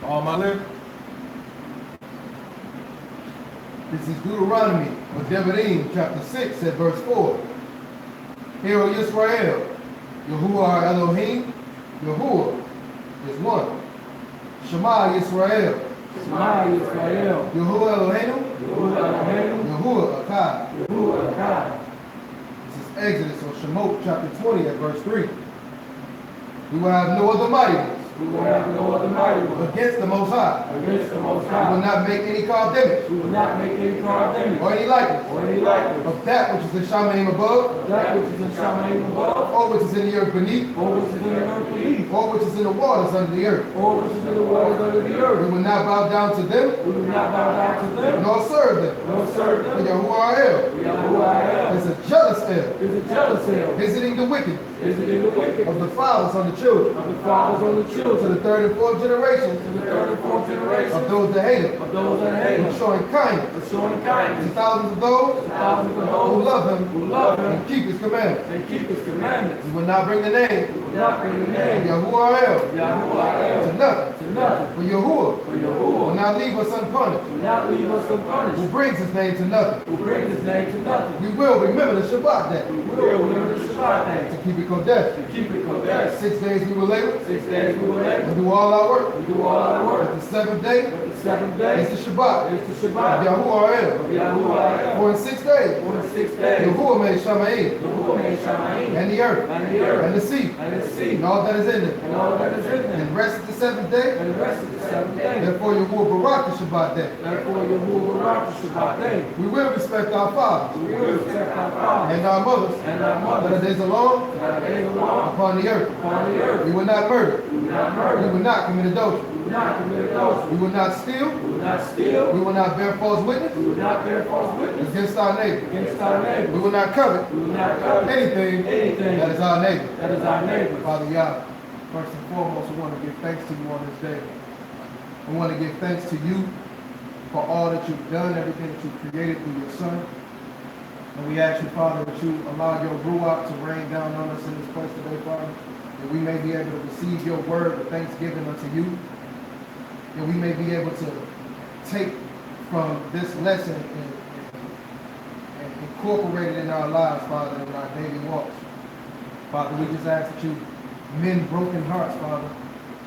All my live. This is Deuteronomy, or Devarim, chapter 6, at verse 4. Hear, O Yisrael, Yahuwah Elohim, Yahuwah is one. Shema Yisrael. Shema Yisrael. Yahuwah Elohim. Yahuwah Elohim. Yahuwah Akkad. Yahuwah Akkad. This is Exodus, or Shemot, chapter 20, at verse 3. We will have no other mighty ones. We will have no other mighty one Against the Most High. against the Most We High. will not make any carved image We will not make any carved image or any likeness or any likeness of that which is in Shamaim above, of that which is in Shamaim above, or which is in the earth beneath, or which is in the earth beneath, or which is in the waters under the earth. or which is in the waters under the We earth. will not bow down to them, We will not bow down to them, nor serve them. nor serve For them. Yahuwah El Yahuwah is a jealous El, is a jealous hell, visiting the wicked visiting the wicked of the fathers on the children, of the fathers on the to children, the third and fourth generation to the third and fourth of generation those that hate him, of those that hate and him, showing kindness of showing to kindness thousands of those to thousands of who those love him who love him and keep his commandments. and keep his commandments. We will not bring the name We will not bring the of name Yahuwah El Yahuwah to nothing. to nothing. For Yahuwah For will Yahuwah not leave us unpunished, will not leave us who unpunished, brings his name to nothing. who brings his name to nothing. We will remember the Shabbat day We will remember the Shabbat day to keep it Kodesh. to keep it Kodesh. 6 days we will labor 6 days we will labor, and do all our work. we do all our work. But the seventh day But the seventh is day the Shabbat is the of Shabbat Yahuwah El. of Yahuwah. For in 6 days For the 6 days, Yahuwah made Shamaim Yahuwah made Shamayim and the earth and the earth and the sea and the sea and all that is in them, and all that is in them, and rested the seventh day. and the rest of the seventh day. Therefore Yahuwah barak the Shabbat day. Therefore, Yahuwah rock the Shabbat day. We will respect our fathers We will respect our fathers and our mothers and our that mothers days alone that are days along upon the earth. upon the earth. We will not murder. We will not We murder. will not commit adultery. We will not commit adultery. We will not steal. We will not steal. We will not bear false witness We will not bear false witness against our neighbor. against our We neighbor. will not covet We will not covet anything anything that is our neighbor. that is our neighbor. Father Yah, first and foremost, we want to give thanks to you on this day. We want to give thanks to you for all that you've done, everything that you've created through your Son. And we ask you, Father, that you allow your Ruach to rain down on us in this place today, Father, that we may be able to receive your word with thanksgiving unto you, that we may be able to take from this lesson and incorporate it in our lives, Father, in our daily walks. Father, we just ask that you mend broken hearts, Father.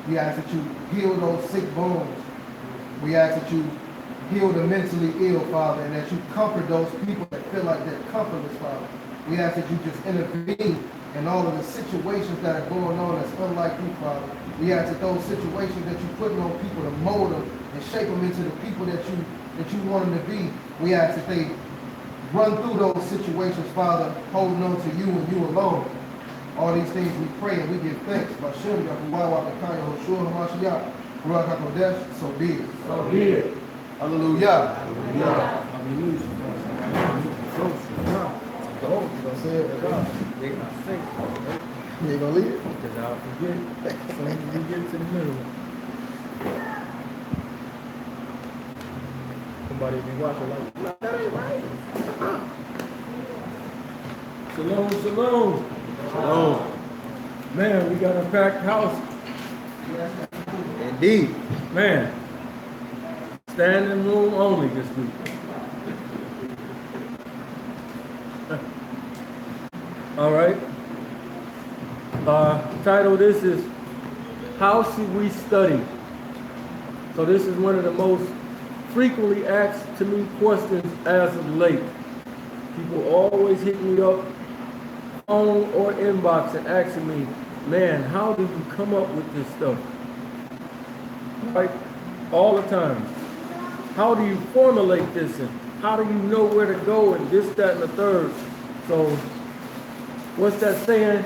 We ask that you heal those sick bones. We ask that you heal the mentally ill, Father, and that you comfort those people that feel like they're comfortless, Father. We ask that you just intervene in all of the situations that are going on that's unlike you, Father. We ask that those situations that you're putting on people to mold them and shape them into the people that you want them to be, we ask that they run through those situations, Father, holding on to you and you alone. All these things we pray and we give thanks. Bashem Yahuwah Wakakaya Hoshua Hamashiach, Ruach HaKodesh, so be it. So be it. Hallelujah. Hallelujah. Don't say it. They gonna say, You ain't gonna leave it? because I'll forget as soon as we get to the middle. Somebody be watching like, that ain't right. Shalom, shalom. Shalom. Man, we got a packed house. Indeed. Man, standing room only this week. All right. Title of this is How Should We Study? So this is one of the most frequently asked to me questions as of late. People always hit me up, phone or inbox, and asking me, man, how do you come up with this stuff? Right? All the time. How do you formulate this, and how do you know where to go, and this, that, and the third? So, what's that saying?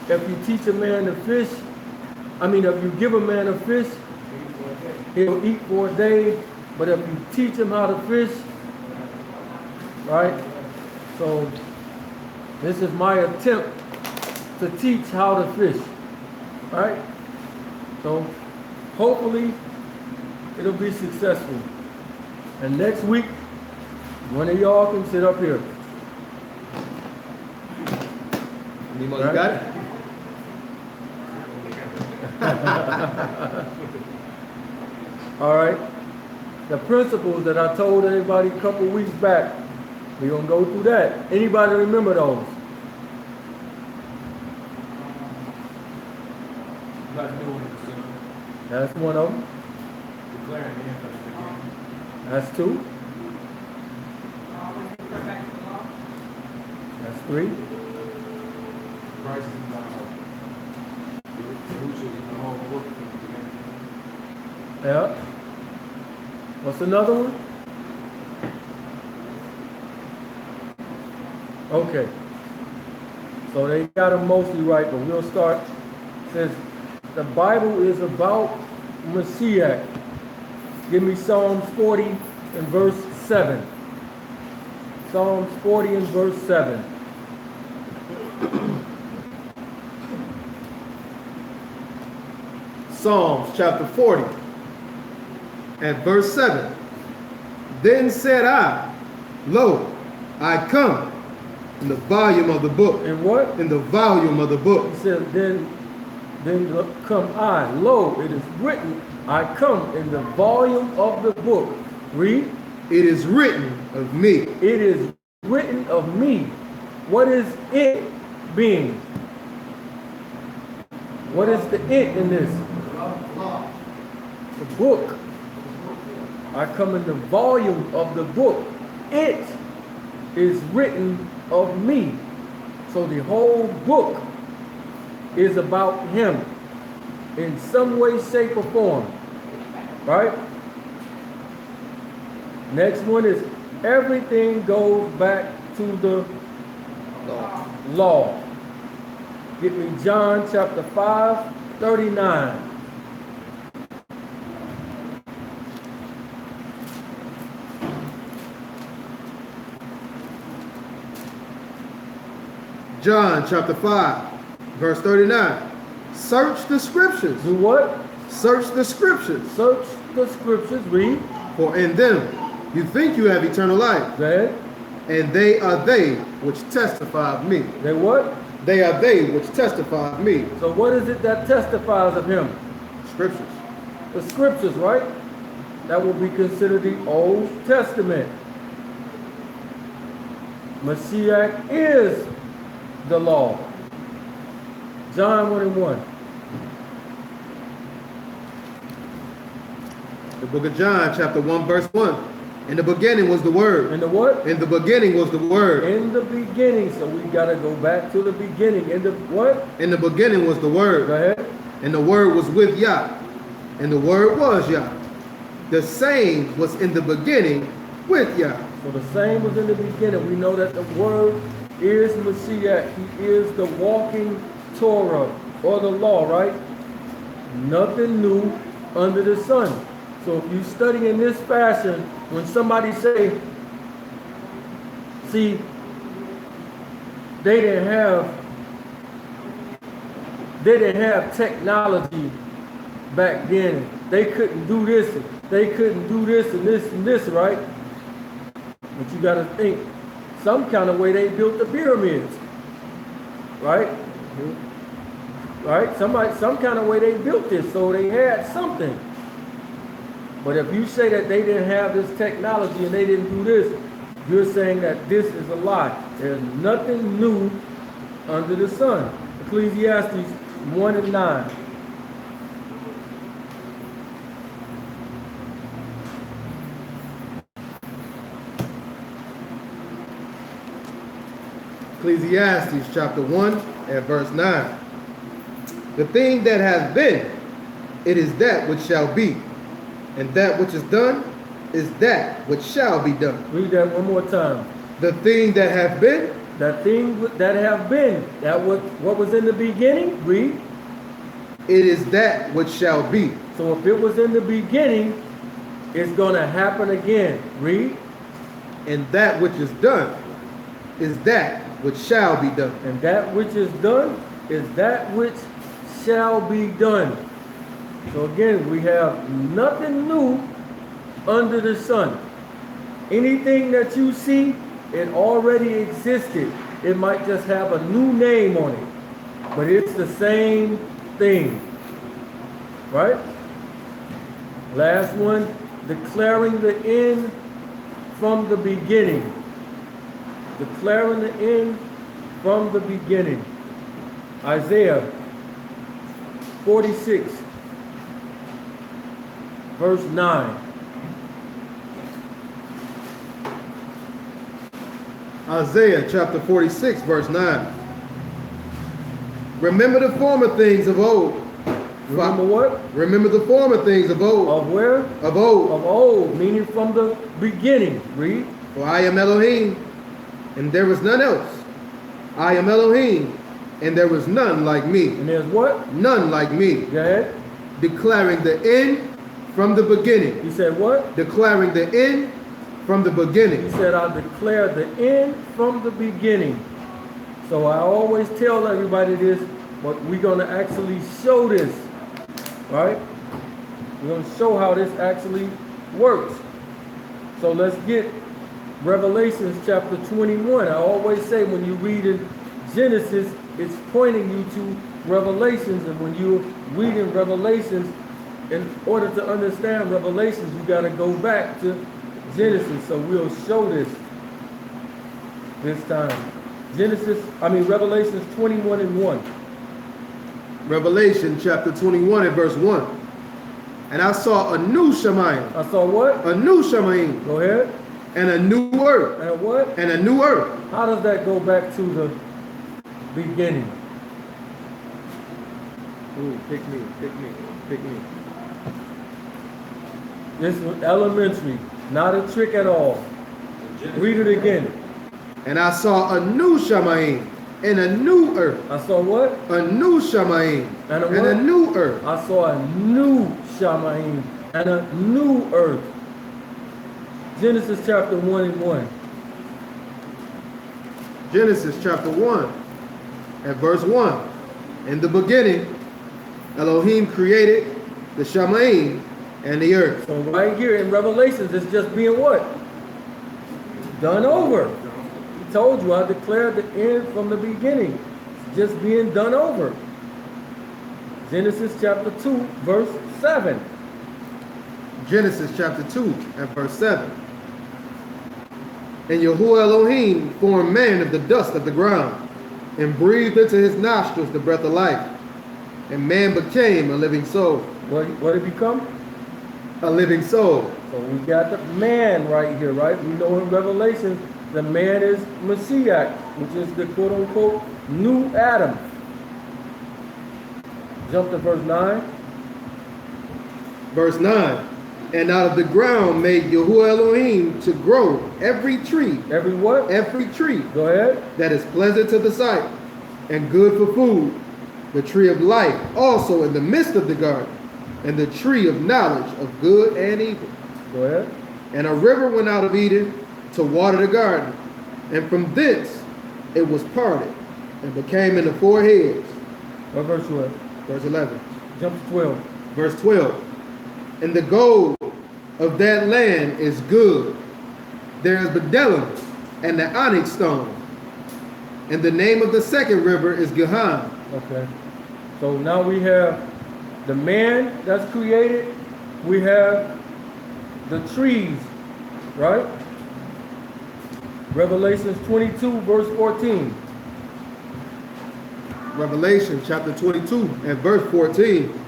If you teach a man to fish, if you give a man a fish, he'll eat for a day. But if you teach him how to fish, right? So, this is my attempt to teach how to fish, right? So, hopefully, it'll be successful. And next week, one of y'all can sit up here. Nemo, Right. you got it? All right? The principles that I told everybody a couple weeks back, we're going to go through that. Anybody remember those? Like doing it, so That's one of them. declaring the end from the beginning. That's two. Always refer back to the law. That's three. Christ is not Yahushua is the whole book from the beginning. Yeah. What's another one? Okay. So they got them mostly right, but we'll start. Says the Bible is about Messiah. Give me Psalms 40 and verse 7. Psalms 40 and verse 7. Psalms chapter 40 and verse 7. Then said I, Lo, I come, in the volume of the book. And what? In the volume of the book. He says, then come I. Lo, it is written, I come in the volume of the book. Read. It is written of me. It is written of me. What is it being? What is the it in this? The book. I come in the volume of the book. It is written of me. So the whole book is about him in some way, shape, or form. Right? Next one is everything goes back to the law. Get me John chapter 5, 39. John chapter 5, verse 39. Search the scriptures. Do what? Search the scriptures. Search the scriptures. Read. For in them you think you have eternal life. That. And they are they which testify of me. They what? They are they which testify of me. So what is it that testifies of him? Scriptures. The scriptures, right? That will be considered the Old Testament. Messiah is the law. John 1 and 1. The book of John, chapter 1, verse 1. In the beginning was the Word. In the what? In the beginning was the Word. In the beginning. So we got to go back to the beginning. In the what? In the beginning was the Word. Go ahead. And the Word was with Yah. And the Word was Yah. The same was in the beginning with Yah. So the same was in the beginning. We know that the Word is Messiah. He is the walking Torah or the law, right? Nothing new under the sun. So if you study in this fashion, when somebody say, see, they didn't have technology back then. They couldn't do this. They couldn't do this and this, right? But you got to think, some kind of way they built the pyramids, right? Right? Some kind of way they built this, so they had something. But if you say that they didn't have this technology and they didn't do this, you're saying that this is a lie. There's nothing new under the sun. Ecclesiastes 1 and 9. Ecclesiastes chapter 1 and verse 9. The thing that has been, it is that which shall be. And that which is done is that which shall be done. Read that one more time. The thing that hath been, That thing that have been, that what was in the beginning, read. it is that which shall be. So if it was in the beginning, it's going to happen again. Read. And that which is done is that which shall be done. And that which is done is that which shall be done. So again, we have nothing new under the sun. Anything that you see, it already existed. It might just have a new name on it, but it's the same thing, right? Last one, declaring the end from the beginning. Declaring the end from the beginning. Isaiah 46, verse 9. Isaiah chapter 46, verse 9. Remember the former things of old. Remember what? Remember the former things of old. Of where? Of old. Of old, meaning from the beginning. Read. For I am Elohim, and there is none else. I am Elohim, and there is none like me. And there's what? None like me. Go ahead. Declaring the end from the beginning. He said what? Declaring the end from the He beginning. said, I declare the end from the beginning. So I always tell everybody this, but we're going to actually show this, right? We're going to show how this actually works. So let's get Revelations chapter 21. I always say when you read in Genesis, it's pointing you to Revelations. And when you're reading Revelations, in order to understand Revelations, you got to go back to Genesis. So we'll show this time. Revelations 21 and 1. Revelation chapter 21 and verse 1. And I saw a new Shemayim. I saw what? A new Shemayim. Go ahead. And a new earth. And what? And a new earth. How does that go back to the beginning? Ooh, pick me. This was elementary, not a trick at all. Read it again. And I saw a new Shemayim and a new earth. I saw what? A new Shemayim And a and what? a new earth. I saw a new Shamayim and a new earth. Genesis chapter 1 and 1. Genesis chapter 1 and verse 1. In the beginning, Elohim created the Shemayim and the earth. So right here in Revelations, it's just being what? Done over. He told you, I declared the end from the beginning. It's just being done over. Genesis chapter 2, verse 7. Genesis chapter 2 and verse 7. And Yahuwah Elohim formed man of the dust of the ground, and breathed into his nostrils the breath of life. And man became a living soul. What did it become? A living soul. So we got the man right here, right? We know in Revelation, the man is Mashiach, which is the quote-unquote new Adam. Jump to verse 9. Verse 9. And out of the ground made Yahuwah Elohim to grow every tree. Every what? Every tree Go ahead. that is pleasant to the sight and good for food. The tree of life also in the midst of the garden, and the tree of knowledge of good and evil. Go ahead. And a river went out of Eden to water the garden, and from thence it was parted and became into four heads. What verse you at? Verse 11. Jump to 12. Verse 12. And the gold of that land is good. There is bdellium and the onyx stone. And the name of the second river is Gihon. Okay. So now we have the man that's created. We have the trees, right? Revelations 22, verse 14. Revelation chapter 22 and verse 14.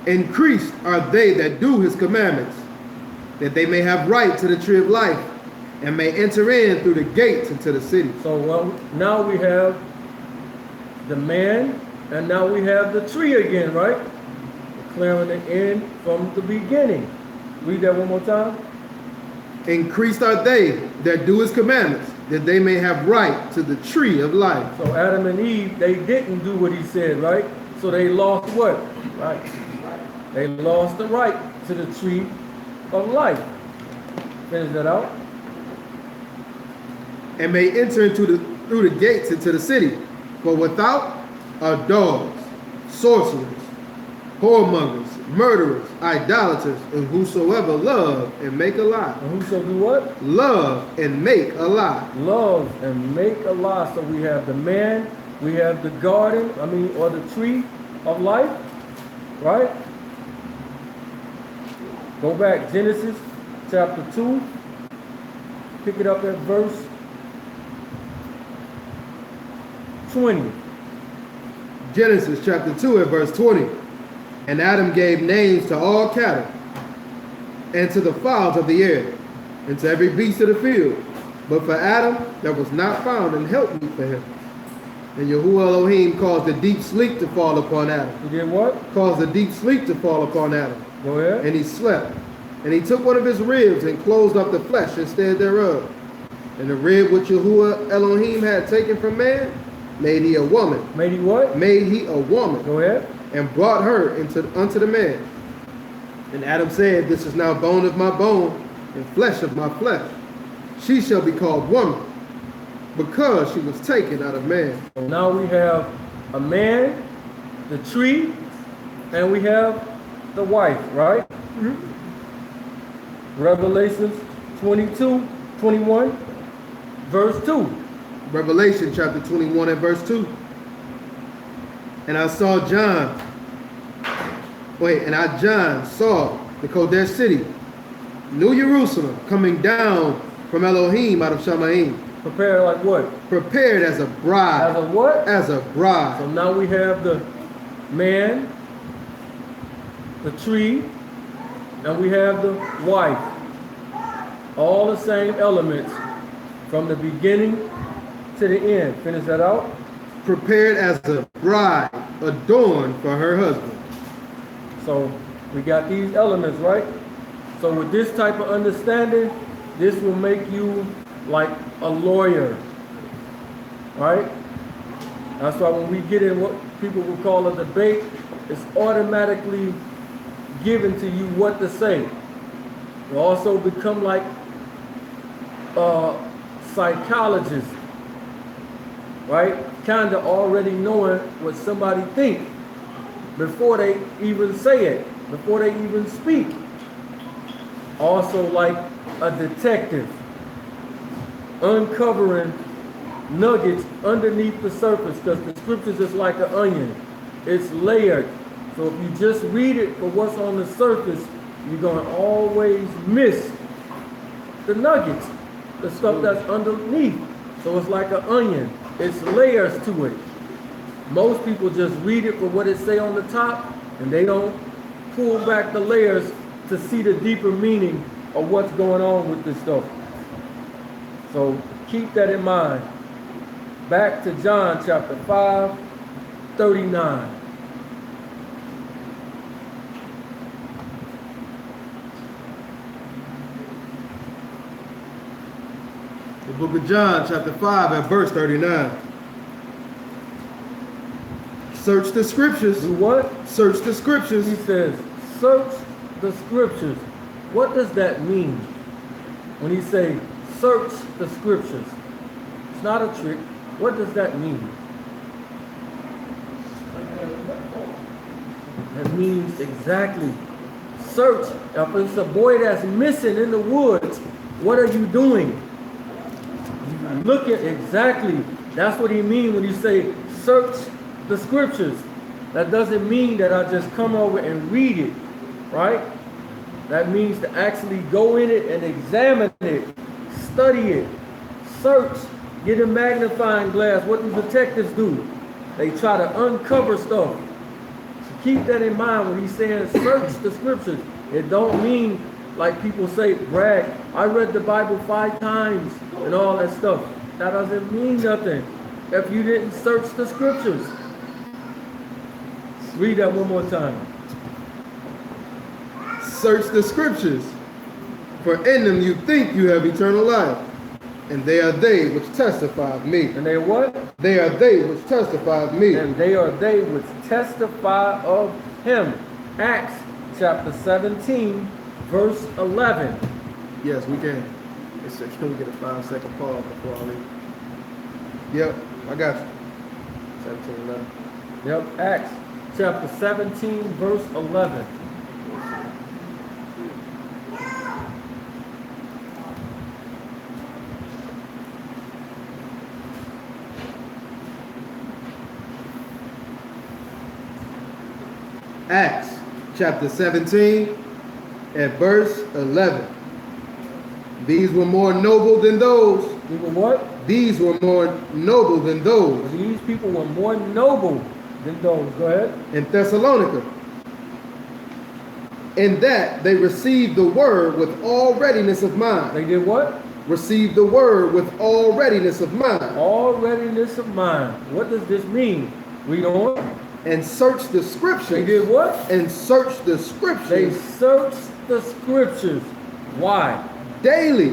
Increased are they that do his commandments, that they may have right to the tree of life, and may enter in through the gates into the city. So now we have the man, and now we have the tree again, right? Declaring the end from the beginning. Read that one more time. Increased are they that do his commandments, that they may have right to the tree of life. So Adam and Eve, they didn't do what he said, right? So they lost what? Right. They lost the right to the tree of life. Finish that out. And may enter through the gates into the city. For without are dogs, sorcerers, whoremongers, murderers, idolaters, and whosoever love and make a lie. And whoso do what? Love and make a lie. Love and make a lie. So we have the man, we have the garden, or the tree of life, right? Go back, Genesis chapter 2. Pick it up at verse 20. Genesis chapter 2 at verse 20. And Adam gave names to all cattle, and to the fowls of the air, and to every beast of the field. But for Adam there was not found an helpmeet for him. And Yahuwah Elohim caused a deep sleep to fall upon Adam. He did what? Caused a deep sleep to fall upon Adam. Go ahead. And he slept. And he took one of his ribs and closed up the flesh instead thereof. And the rib which Yahuwah Elohim had taken from man, made he a woman. Made he what? Made he a woman. Go ahead. And brought her unto the man. And Adam said, This is now bone of my bone, and flesh of my flesh. She shall be called woman, because she was taken out of man. So now we have a man, the tree, and we have the wife, right? Revelations 21, verse 2. Revelation chapter 21 and verse 2. And I saw John saw the Kodesh city, New Jerusalem, coming down from Elohim out of Shamaim. Prepared like what? Prepared as a bride. As a what? As a bride. So now we have the man, the tree, and we have the wife. All the same elements from the beginning to the end. Finish that out. Prepared as a bride, adorned for her husband. So we got these elements, right? So with this type of understanding, this will make you like a lawyer, right? That's why when we get in what people would call a debate, it's automatically given to you what to say. You also become like psychologists, right? Kind of already knowing what somebody thinks before they even say it, before they even speak. Also like a detective, uncovering nuggets underneath the surface, because the scriptures is like an onion. It's layered. So if you just read it for what's on the surface, you're going to always miss the nuggets, the stuff that's underneath. So it's like an onion. It's layers to it. Most people just read it for what it say on the top, and they don't pull back the layers to see the deeper meaning of what's going on with this stuff. So keep that in mind. Back to John chapter 5, 39. The book of John, chapter 5, and verse 39. Search the scriptures. Do what? Search the scriptures. He says, search the scriptures. What does that mean? When he say, search the scriptures. It's not a trick. What does that mean? That means exactly. Search. If it's a boy that's missing in the woods, what are you doing? You look at exactly. That's what he means when you say, search the scriptures. That doesn't mean that I just come over and read it, right? That means to actually go in it and examine it, study it, search, get a magnifying glass. What do detectives do? They try to uncover stuff. So keep that in mind when he's saying search the scriptures. It don't mean like people say, brag, I read the Bible 5 times and all that stuff. That doesn't mean nothing if you didn't search the scriptures. Read that one more time. Search the scriptures, for in them you think you have eternal life, and they are they which testify of me. And they what? They are they which testify of me. And they are they which testify of him. Acts chapter 17, verse 11. Yes, we can. Can we get a 5-second pause before I leave? Yep, I got you. 17:11. Yep, Acts chapter 17, verse 11. Acts chapter 17 at verse 11. These were more noble than those. These were what? These were more noble than those These people were more noble than those. Go ahead. in Thessalonica, in that they received the word with all readiness of mind. They did what? Received the word with all readiness of mind, All readiness of mind. What does this mean? Read on. and searched the They scriptures. did what? And searched the They scriptures searched the scriptures. Why? daily,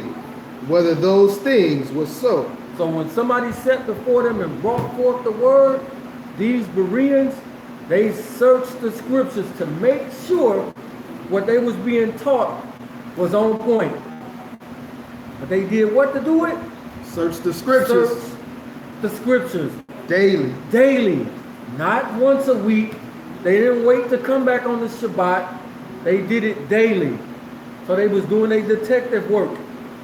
whether those things were so. So when somebody sat before them and brought forth the word, these Bereans, they searched the scriptures to make sure what they was being taught was on point. But they did what to do it? Search the scriptures Search the scriptures daily. daily, not once a week. They didn't wait to come back on the Shabbat. They did it daily. So they was doing a detective work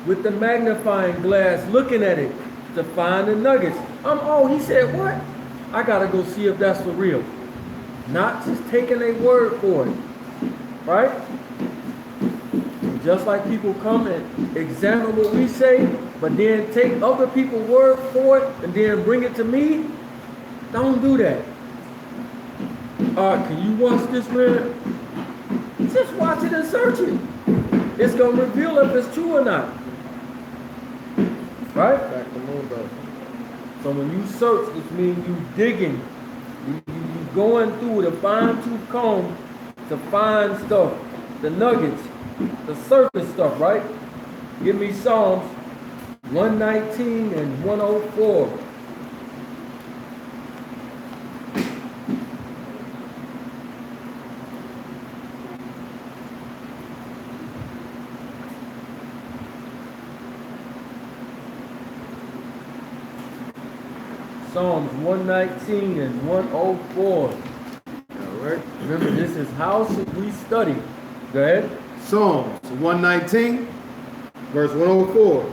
with the magnifying glass, looking at it to find the nuggets. Oh, he said what? I gotta go see if that's for real. Not just taking a word for it, right? Just like people come and examine what we say, but then take other people's word for it and then bring it to me. Don't do that. Can you watch this, man? Just watch it and search it. It's gonna reveal if it's true or not. Right? Back to Moonbow. So when you search, this means you digging. You going through with a fine-tooth comb to find stuff, the nuggets, the surface stuff, right? Give me Psalms 119 and 104. Psalms 119 and 104. All right. Remember, this is how should we study. Go ahead. Psalms 119, verse 104.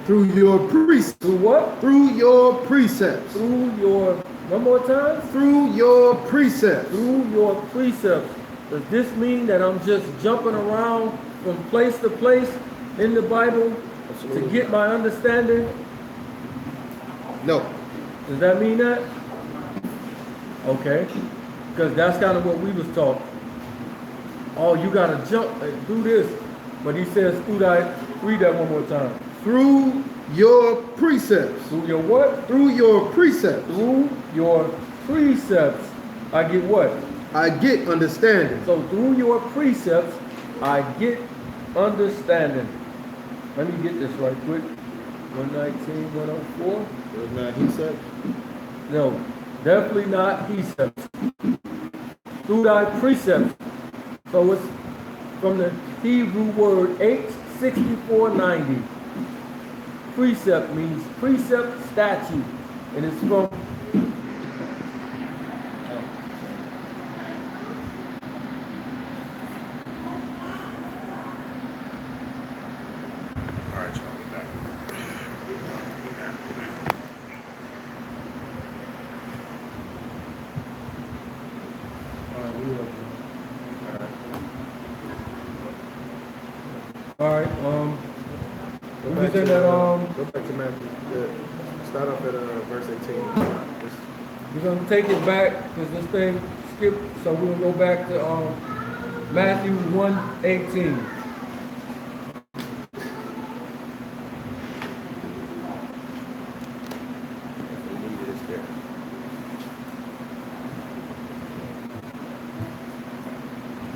Through your precepts. Through what? Through your precepts. Through your, one more time. Through your precepts. Through your precepts. Does this mean that I'm just jumping around from place to place in the Bible to get my understanding? No. Does that mean that? Okay. Because that's kind of what we was taught. Oh, you got to jump and do this. But he says, through that, read that one more time. Through your precepts. Through your what? Through your precepts. Through your precepts, I get what? I get understanding. So through your precepts, I get understanding. Let me get this right quick. 119, 104. There's not he said. No, definitely not he said. Through thy precepts. So it's from the Hebrew word H6490. Precept means precept statute. And it's from Alright, we was in that, Go back to Matthew. Start off at verse 18. we're gonna take it back, because this thing skipped, so we'll go back to, Matthew 1:18.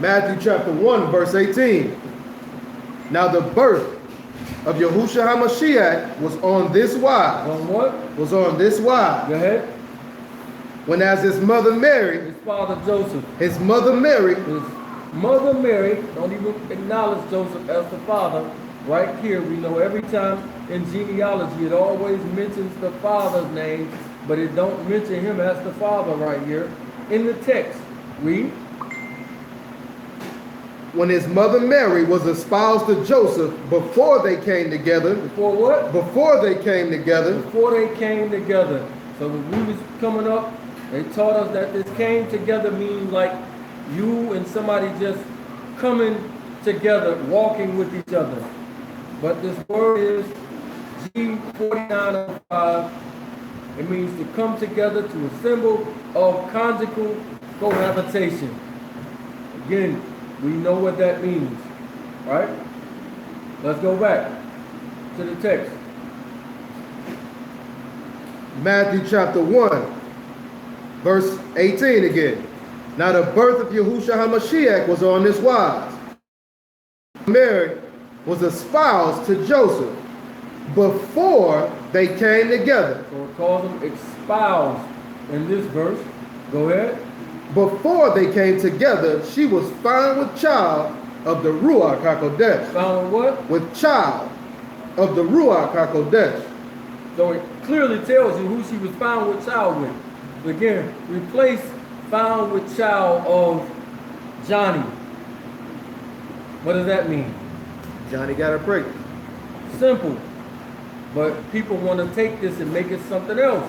Matthew chapter 1, verse 18. Now the birth of Yahushua HaMashiach was on this wise. On what? Was on this wise. Go ahead. When as his mother Mary, His father Joseph. his mother Mary, His mother Mary, don't even acknowledge Joseph as the father. Right here, we know every time in genealogy, it always mentions the father's name, but it don't mention him as the father right here in the text. Read. when his mother Mary was espoused to Joseph before they came together. Before what? Before they came together. Before they came together. So when we was coming up, they taught us that this came together means like you and somebody just coming together, walking with each other. But this word is G4905. It means to come together to a symbol of conjugal cohabitation. Again, we know what that means, right? Let's go back to the text. Matthew chapter 1, verse 18 again. Now the birth of Yahushua HaMashiach was on this wise. Mary was espoused to Joseph before they came together. So it calls them espoused in this verse. Go ahead. Before they came together, she was found with child of the Ruach HaKodesh. Found what? With child of the Ruach HaKodesh. So it clearly tells you who she was found with child with. Again, replace found with child of Johnny. What does that mean? Johnny got her pregnant. Simple. But people want to take this and make it something else,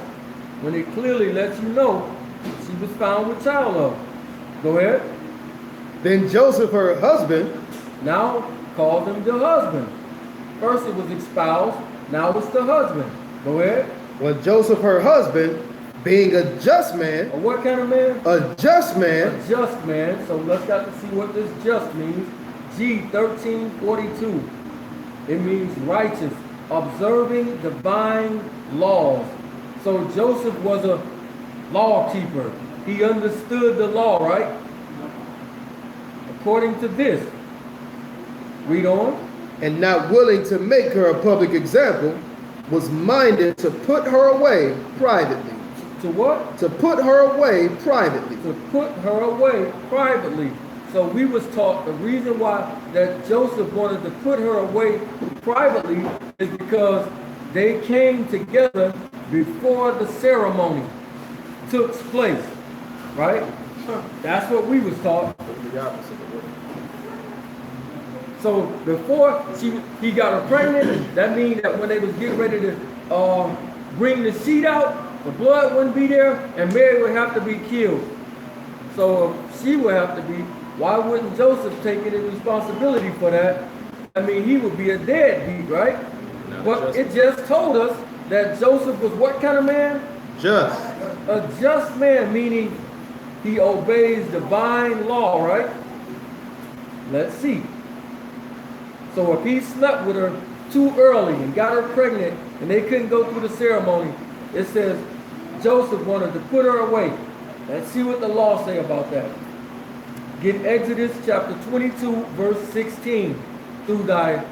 when it clearly lets you know she was found with child of. Go ahead. Then Joseph, her husband, Now calls him the husband. First it was espoused, now it's the husband. Go ahead. when Joseph, her husband, being a just man, A what kind of man? a just man, A just man. So let's got to see what this just means. G1342. It means righteous, observing divine laws. So Joseph was a law keeper. He understood the law, right? According to this. Read on. and not willing to make her a public example, was minded to put her away privately. To what? To put her away privately. To put her away privately. So we was taught the reason why that Joseph wanted to put her away privately is because they came together before the ceremony took place, right? That's what we was taught. So before he got her pregnant, that means that when they was getting ready to bring the seed out, the blood wouldn't be there, and Mary would have to be killed. So she would have to be. Why wouldn't Joseph take any responsibility for that? I mean, he would be a deadbeat, right? But it just told us that Joseph was what kind of man? Just. A just man, meaning he obeys divine law, right? Let's see. So if he slept with her too early and got her pregnant and they couldn't go through the ceremony, it says Joseph wanted to put her away. Let's see what the law say about that. Get Exodus chapter 22, verse 16. Through thy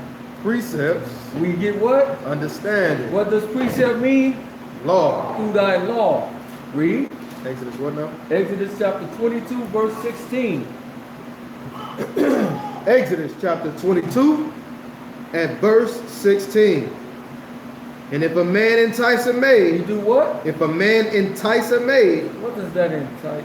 Precepts, we get what? understanding, What does precept mean? law. Through thy law. Read. Exodus what now? Exodus chapter 22, verse 16. Exodus chapter 22 and verse 16. And if a man entice a You maid, do what? if a man entice a maid What does that entice?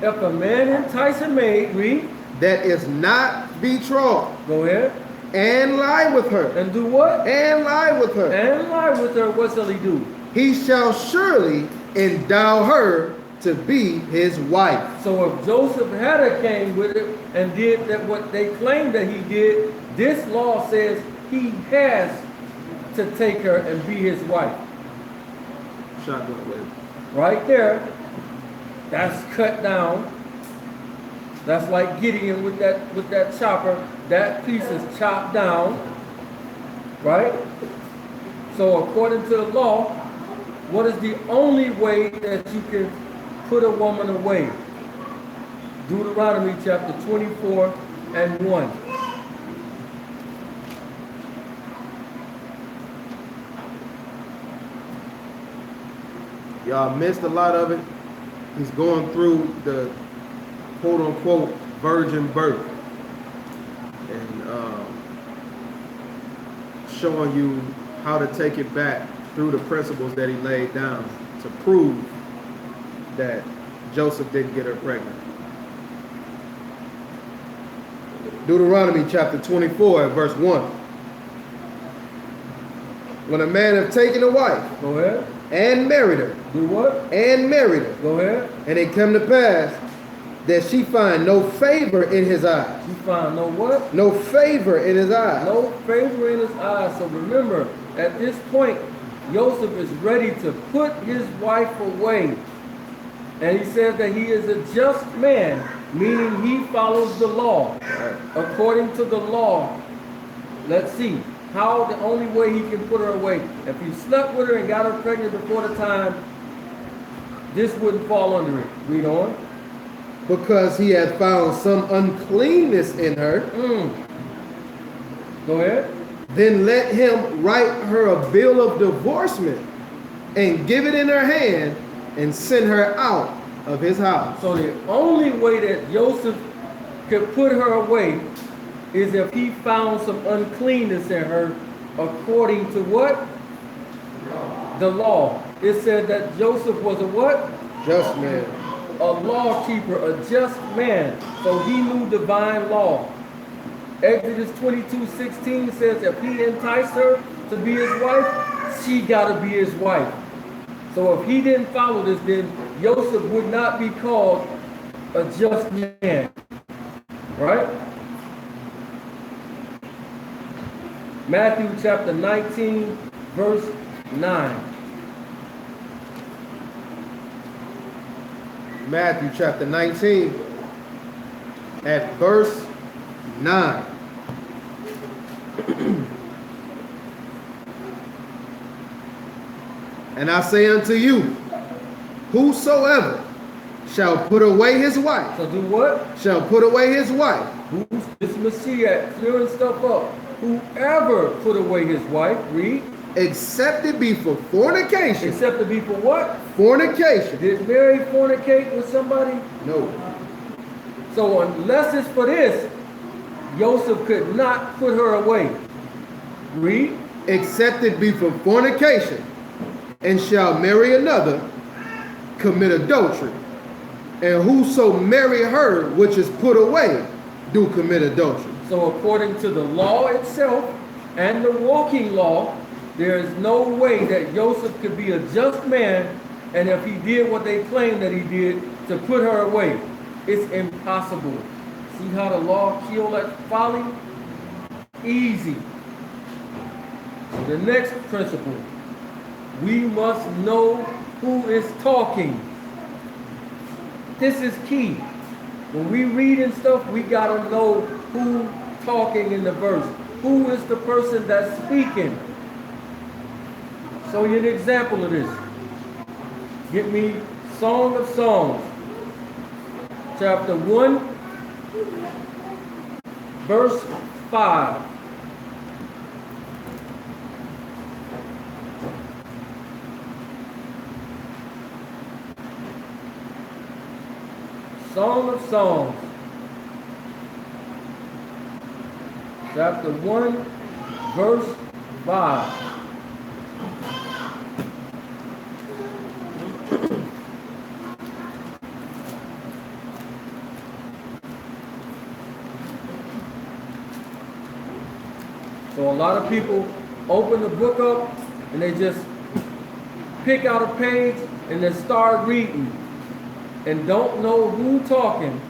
If a man entice a maid, read. that is not betrothed, Go ahead. and lie with her, And do what? and lie with her, And lie with her. What shall he do? he shall surely endow her to be his wife. So if Joseph had a came with it and did that what they claimed that he did, this law says he has to take her and be his wife. Shotgun with Right there. That's cut down. That's like Gideon with that chopper. That piece is chopped down. Right? So according to the law, what is the only way that you can put a woman away? Deuteronomy chapter 24 and 1. Y'all missed a lot of it. He's going through the quote unquote virgin birth and showing you how to take it back through the principles that he laid down to prove that Joseph didn't get her pregnant. Deuteronomy chapter 24 and verse 1. When a man have taken a wife Go ahead. and married her, Do what? and married her, Go ahead. and it come to pass that she find no favor in his eyes. She found no what? No favor in his eyes. No favor in his eyes. So remember, at this point, Joseph is ready to put his wife away. And he says that he is a just man, meaning he follows the law. According to the law, let's see, how the only way he can put her away. If he slept with her and got her pregnant before the time, this wouldn't fall under it. Read on. Because he had found some uncleanness in her, Go ahead. then let him write her a bill of divorcement and give it in her hand and send her out of his house. So the only way that Joseph could put her away is if he found some uncleanness in her according to what? The law. It said that Joseph was a what? Just man. A law keeper, a just man. So he knew divine law. Exodus 22:16 says if he enticed her to be his wife, she got to be his wife. So if he didn't follow this, then Joseph would not be called a just man. Right? Matthew chapter 19, verse 9. Matthew chapter 19 at verse 9. And I say unto you, whosoever shall put away his wife, So do what? shall put away his wife, Who's this Messiah clearing stuff up? Whoever put away his wife, read, except it be for fornication. except to be for what? Fornication. Did Mary fornicate with somebody? No. So unless it's for this, Joseph could not put her away. Read, Except it be for fornication, and shall marry another, commit adultery. And whoso marry her which is put away, do commit adultery. so according to the law itself and the walking law, there is no way that Joseph could be a just man, and if he did what they claim that he did, to put her away. It's impossible. See how the law killed that folly? Easy. The next principle, we must know who is talking. This is key. When we read and stuff, we gotta know who talking in the verse. Who is the person that's speaking? So you an example of this. Get me Song of Songs, chapter 1, verse 5. Song of Songs, chapter 1, verse 5. So a lot of people open the book up and they just pick out a page and then start reading and don't know who talking,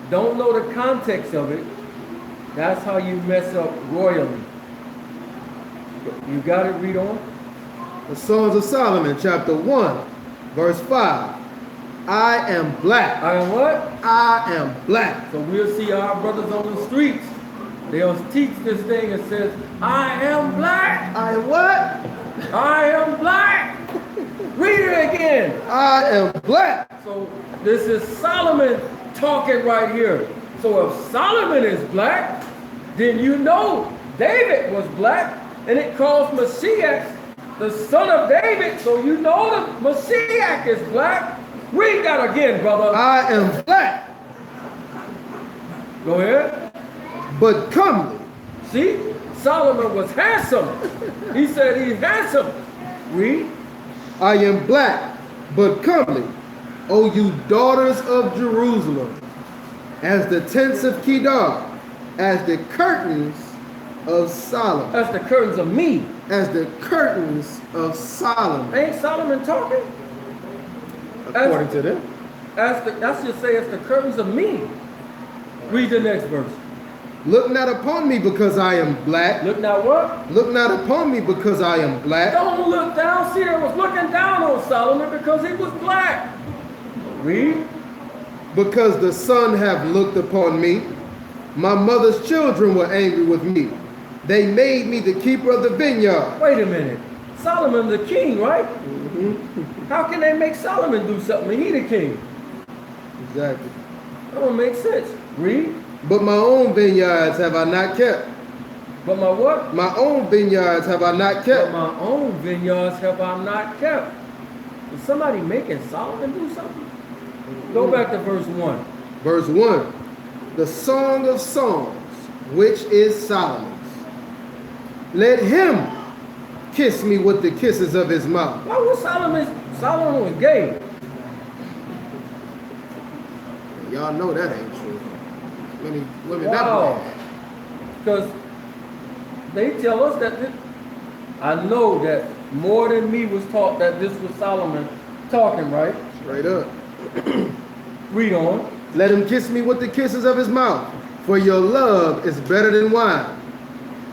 don't know the context of it. That's how you mess up royally. You got it, read on. The Songs of Solomon, chapter 1, verse 5. I am black. I am what? I am black. So we'll see our brothers on the streets. They'll teach this thing and says, I am black. I am what? I am black. Read it again. I am black. So this is Solomon talking right here. So if Solomon is black, then you know David was black, and it calls Messiah the son of David. So you know the Messiah is black. Read that again, brother. I am black, Go ahead. but comely. See, Solomon was handsome. He said he's handsome. Read. I am black, but comely. O you daughters of Jerusalem, as the tents of Kedar, as the curtains of Solomon. That's the curtains of me. As the curtains of Solomon. Ain't Solomon talking? According to them. that should say as the curtains of me. Read the next verse. Look not upon me because I am black. Look now what? Look not upon me because I am black. Don't look down. See, they was looking down on Solomon because he was black. Read. Because the sun have looked upon me. My mother's children were angry with me. They made me the keeper of the vineyard. Wait a minute. Solomon the king, right? How can they make Solomon do something? He the king. Exactly. That don't make sense. Read. But my own vineyards have I not kept. But my what? My own vineyards have I not But kept. my own vineyards have I not kept. Is somebody making Solomon do something? Go back to verse 1. Verse 1. The Song of Songs, which is Solomon's. Let him kiss me with the kisses of his mouth. Why was Solomon was gay? Y'all know that ain't true. Many women Wow. that Because they tell us that I know that more than me was taught that this was Solomon talking, right? straight up. Read on. Let him kiss me with the kisses of his mouth, for your love is better than wine.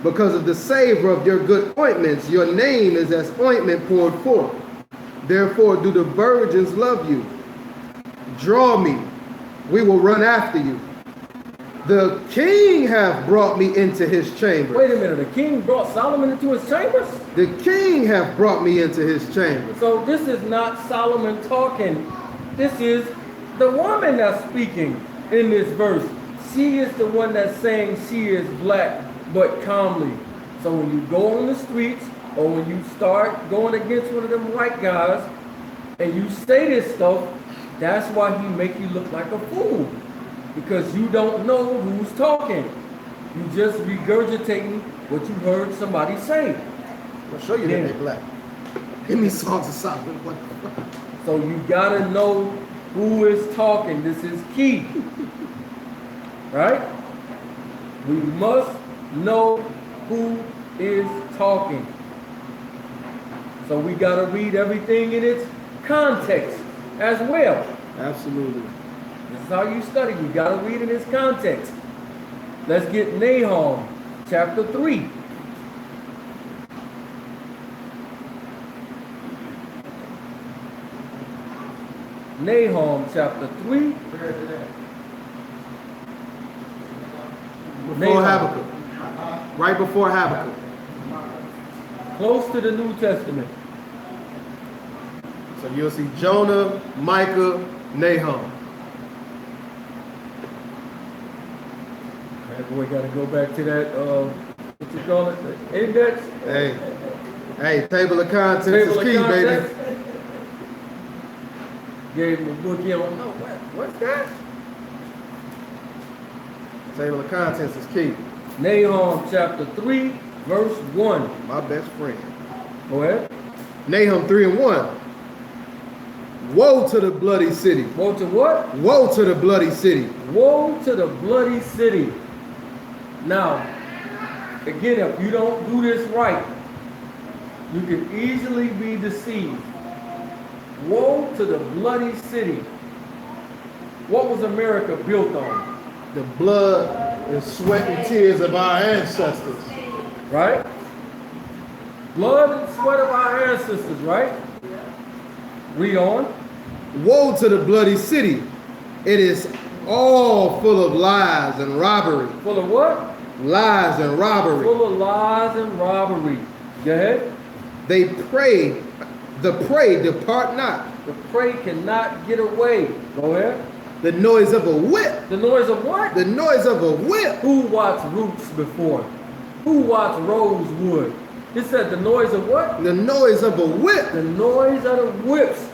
Because of the savor of your good ointments, your name is as ointment poured forth. Therefore do the virgins love you. Draw me, we will run after you. The king hath brought me into his chamber. Wait a minute. The king brought Solomon into his chambers? The king hath brought me into his chamber. So this is not Solomon talking. This is the woman that's speaking in this verse. She is the one that's saying she is black, but calmly. So when you go on the streets or when you start going against one of them white guys and you say this stuff, that's why he make you look like a fool. Because you don't know who's talking. You just regurgitating what you heard somebody say. I'll show you Yeah. that they black. Give me Songs of Solomon. What the fuck? So you gotta know who is talking. This is key. Right? We must know who is talking. So we gotta read everything in its context as well. Absolutely. This is how you study. You gotta read in its context. Let's get Nahum chapter 3. Nahum chapter 3. Where is it at? Before Nahum. Habakkuk. Right before Habakkuk. Close to the New Testament. So you'll see Jonah, Micah, Nahum. That boy gotta go back to that, what you call it, the index? Hey, table of contents is Table of key, contents. baby. Gave him a book, you don't know, what's that? Table of contents is key. Nahum chapter 3, verse 1. My best friend. Go ahead. Nahum 3 and 1. Woe to the bloody city. Woe to what? Woe to the bloody city. Woe to the bloody city. Now, again, if you don't do this right, you can easily be deceived. Woe to the bloody city. What was America built on? The blood and sweat and tears of our ancestors. Right? Blood and sweat of our ancestors, right? Read on. Woe to the bloody city. It is all full of lies and robbery. Full of what? Lies and robbery. Full of lies and robbery. Go ahead. They pray, the prey depart not. The prey cannot get away. Go ahead. The noise of a whip. The noise of what? The noise of a whip. Who watched Roots before? Who watched Rosewood? It said the noise of what? The noise of a whip. The noise of the whips.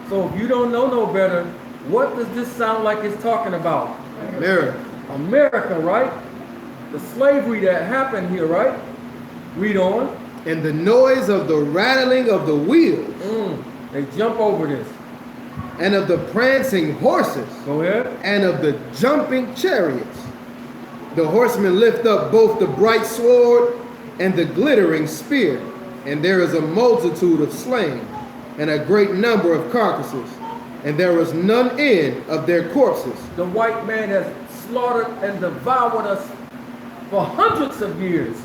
So if you don't know no better, what does this sound like it's talking about? America. America, right? The slavery that happened here, right? Read on. And the noise of the rattling of the wheels. They jump over this. And of the prancing horses. Go ahead. And of the jumping chariots. The horsemen lift up both the bright sword and the glittering spear. And there is a multitude of slain, and a great number of carcasses. and there is none end of their corpses. The white man has slaughtered and devoured us for hundreds of years.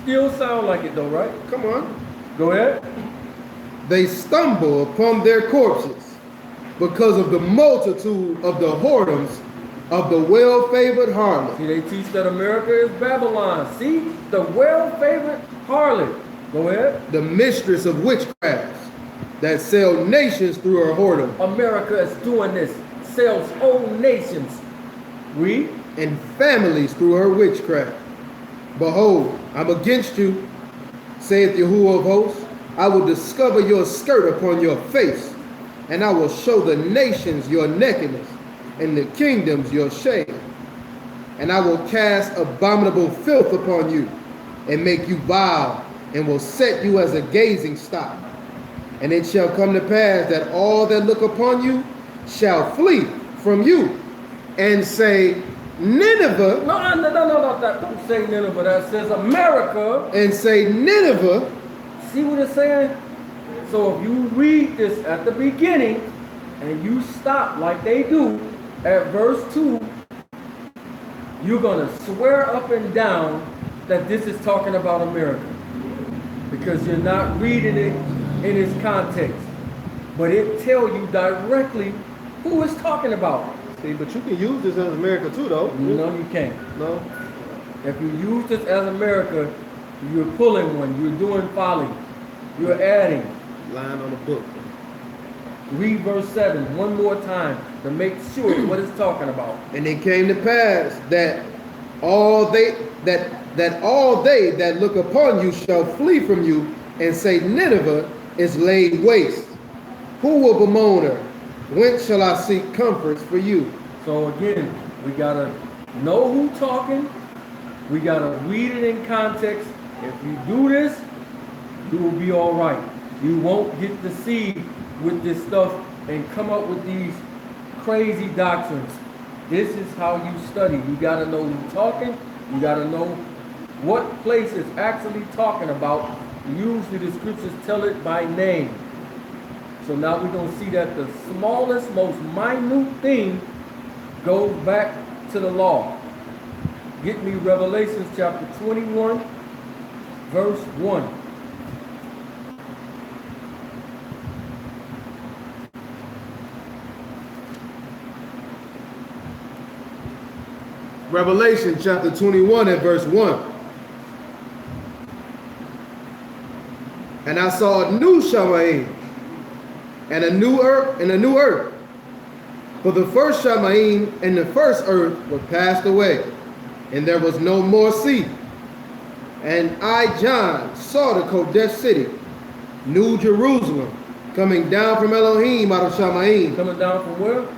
Still sound like it though, right? Come on. Go ahead. They stumble upon their corpses because of the multitude of the whoredoms of the well-favored harlot. See, they teach that America is Babylon. See, the well-favored harlot. Go ahead. The mistress of witchcrafts that sell nations through her whoredom. America is doing this. Sells whole nations. Read. And families through her witchcraft. Behold, I'm against you, saith Yahuwah of hosts. I will discover your skirt upon your face, and I will show the nations your nakedness, and the kingdoms your shame. And I will cast abominable filth upon you, and make you vile, and will set you as a gazing stock. And it shall come to pass that all that look upon you shall flee from you, and say, Nineveh, No, don't say Nineveh. That says America. and say, Nineveh, See what it's saying? So if you read this at the beginning and you stop like they do at verse 2, you're going to swear up and down that this is talking about America. Because you're not reading it in its context. But it tells you directly who it's talking about. See, but you can use this as America too, though. No, you can't. No. If you use this as America, you're pulling one, you're doing folly, you're adding. Line on the book. Read verse 7 one more time to make sure what it's talking about. And it came to pass that all they that look upon you shall flee from you, and say, Nineveh is laid waste. Who will bemoan her? Whence shall I seek comforts for you? So again, we gotta know who talking. We gotta read it in context. If you do this, you will be all right. You won't get deceived with this stuff and come up with these crazy doctrines. This is how you study. You gotta know who's talking. You gotta know what place is actually talking about. Usually the scriptures tell it by name. So now we're going to see that the smallest, most minute thing goes back to the law. Get me Revelation chapter 21, verse 1. Revelation chapter 21 and verse 1. And I saw a new Shamaim and a new earth. For the first Shamaim and the first earth were passed away, and there was no more sea. And I, John, saw the Kodesh city, New Jerusalem, coming down from Elohim out of Shamaim. Coming down from where?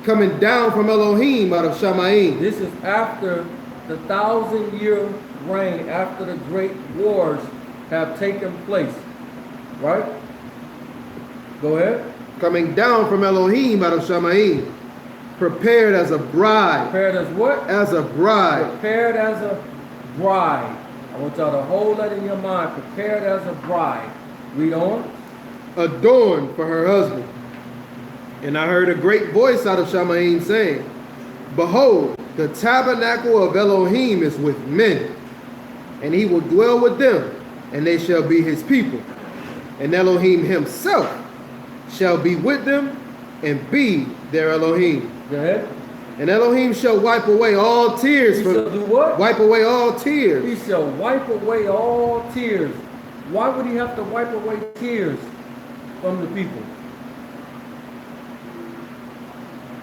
Coming down from Elohim out of Shamaim. This is after the 1,000-year reign, after the great wars have taken place. Right? Go ahead. Coming down from Elohim out of Shamaim, prepared as a bride. Prepared as what? As a bride. Prepared as a bride. I want y'all to hold that in your mind. Prepared as a bride. Read on. Adorned for her husband. And I heard a great voice out of Shamaim saying, Behold, the tabernacle of Elohim is with men, and he will dwell with them, and they shall be his people. And Elohim himself shall be with them, and be their Elohim. Go ahead. And Elohim shall wipe away all tears He from shall do what? Wipe away all tears. He shall wipe away all tears. Why would he have to wipe away tears from the people?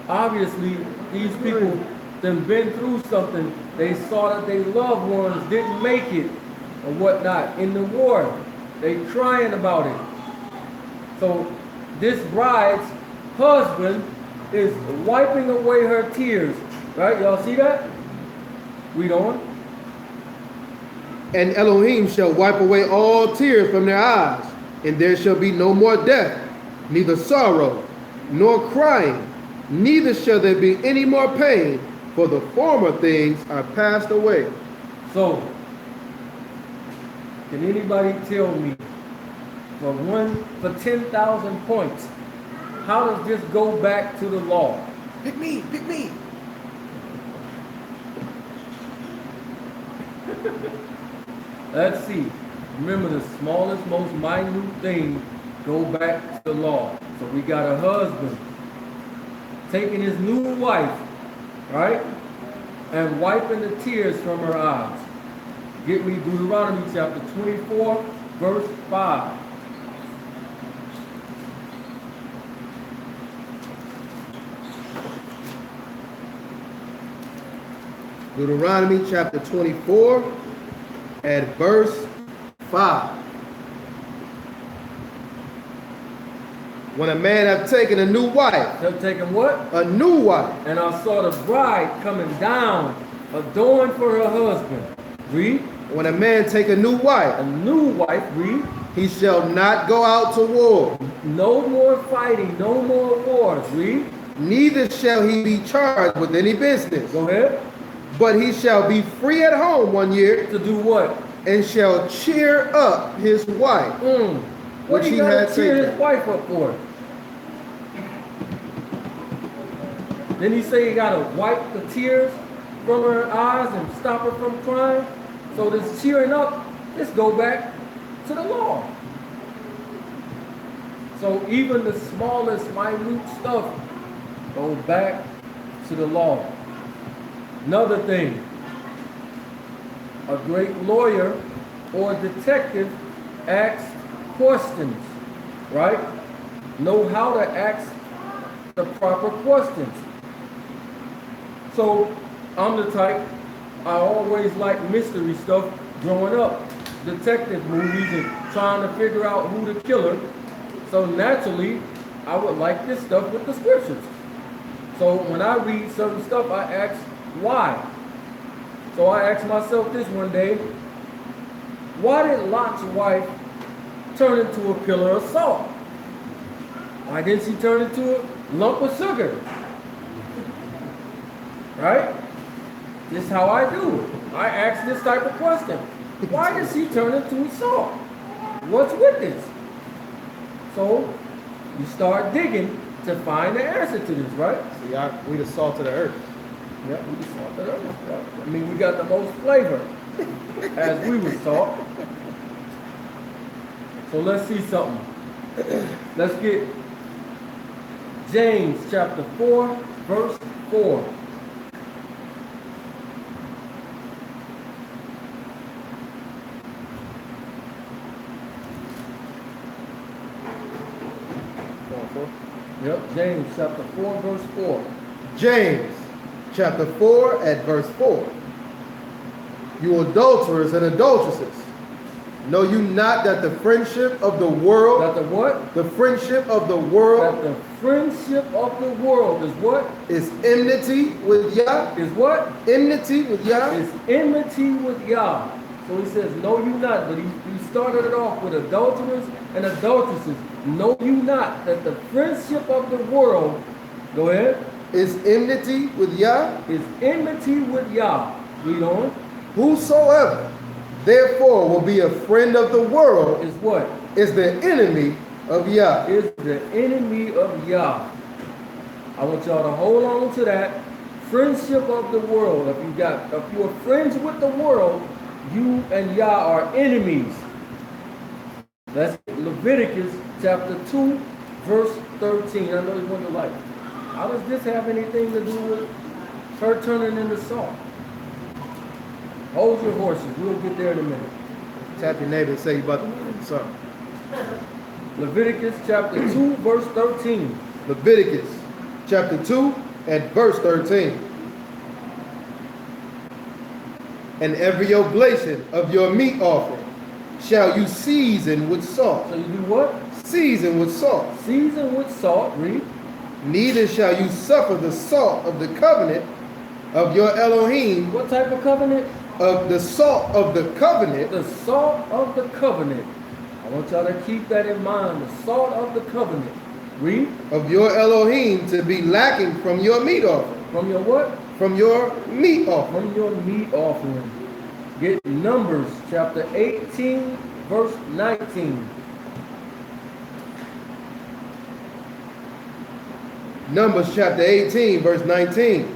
Obviously, these people have been through something. They saw that their loved ones didn't make it or whatnot in the war. They crying about it. So this bride's husband is wiping away her tears. Right? Y'all see that? Read on. And Elohim shall wipe away all tears from their eyes, and there shall be no more death, neither sorrow, nor crying, neither shall there be any more pain, for the former things are passed away. So, can anybody tell me for 10,000 points, how does this go back to the law? Pick me, pick me. Let's see. Remember, the smallest, most minute thing go back to the law. So we got a husband taking his new wife, right, and wiping the tears from her eyes. Get me Deuteronomy chapter 24, verse 5. Deuteronomy chapter 24 at verse 5. When a man have taken a new wife, They're taking what? a new wife, And I saw the bride coming down, adorned for her husband. Read. when a man take a new A wife, new wife, read. he shall not go out to war, No more fighting, no more wars. Read. neither shall he be charged with any business, Go ahead. but he shall be free at home 1 year, To do what? and shall cheer up his wife, What which he he got had to cheer his taken. wife up for? Then he say he got to wipe the tears from her eyes and stop her from crying. So this cheering up, let's go back to the law. So even the smallest minute stuff go back to the law. Another thing, a great lawyer or detective asks questions, right? Know how to ask the proper questions. So I'm the type, I always like mystery stuff growing up. Detective movies and trying to figure out who the killer. So naturally, I would like this stuff with the scriptures. So when I read certain stuff, I ask why. So I asked myself this one day, why did Lot's wife turn into a pillar of salt? Why didn't she turn into a lump of sugar? Right? This is how I do it. I ask this type of question. Why did she turn into salt? What's with this? So you start digging to find the answer to this, right? See, we the salt of the earth. Yeah, we just salt it up. Yeah. I mean, we got the most flavor as we was taught. So let's see something. Let's get James chapter 4, verse 4. Yep, James chapter 4, verse 4. James chapter 4 at verse 4. You adulterers and adulteresses, know you not that the friendship of the world, That the what? the friendship of the That world the friendship of the world is what? is enmity with Yah? Is what? Enmity with Yah? Is enmity with Yah. So he says, know you not, but he started it off with adulterers and adulteresses. Know you not that the friendship of the world, go ahead, Is enmity with Yah? is enmity with Yah. Read on. Whosoever therefore will be a friend of the world Is what? is the enemy of Yah. Is the enemy of Yah. I want y'all to hold on to that. Friendship of the world. If you are friends with the world, you and Yah are enemies. That's Leviticus chapter 2, verse 13. I know you wonder, like, how does this have anything to do with her turning into salt? Hold your horses. We'll get there in a minute. Tap your neighbor and say you about to something. Leviticus chapter 2, verse 13. Leviticus chapter 2 at verse 13. And every oblation of your meat offering shall you season with salt. So you do what? Season with salt. Season with salt. Read. Neither shall you suffer the salt of the covenant of your Elohim, What type of covenant? of the salt of the covenant The salt of the covenant. I want y'all to keep that in mind. The salt of the covenant. Read. of your Elohim to be lacking from your meat offering. From your what? From your meat offering. From your meat offering. Get Numbers chapter 18, verse 19. Numbers chapter 18, verse 19.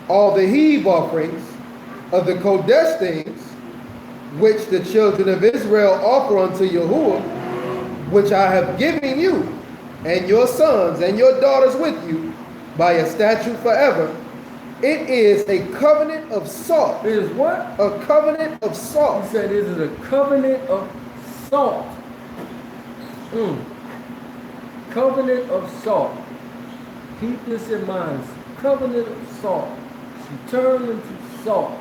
All the heave offerings of the Kodesh things, which the children of Israel offer unto Yahuwah, which I have given you, and your sons and your daughters with you, by a statute forever, it is a covenant of salt. It is what? A covenant of He salt. said, "This is a covenant of salt." Covenant of salt. Keep this in mind. Covenant of salt. She turned into salt.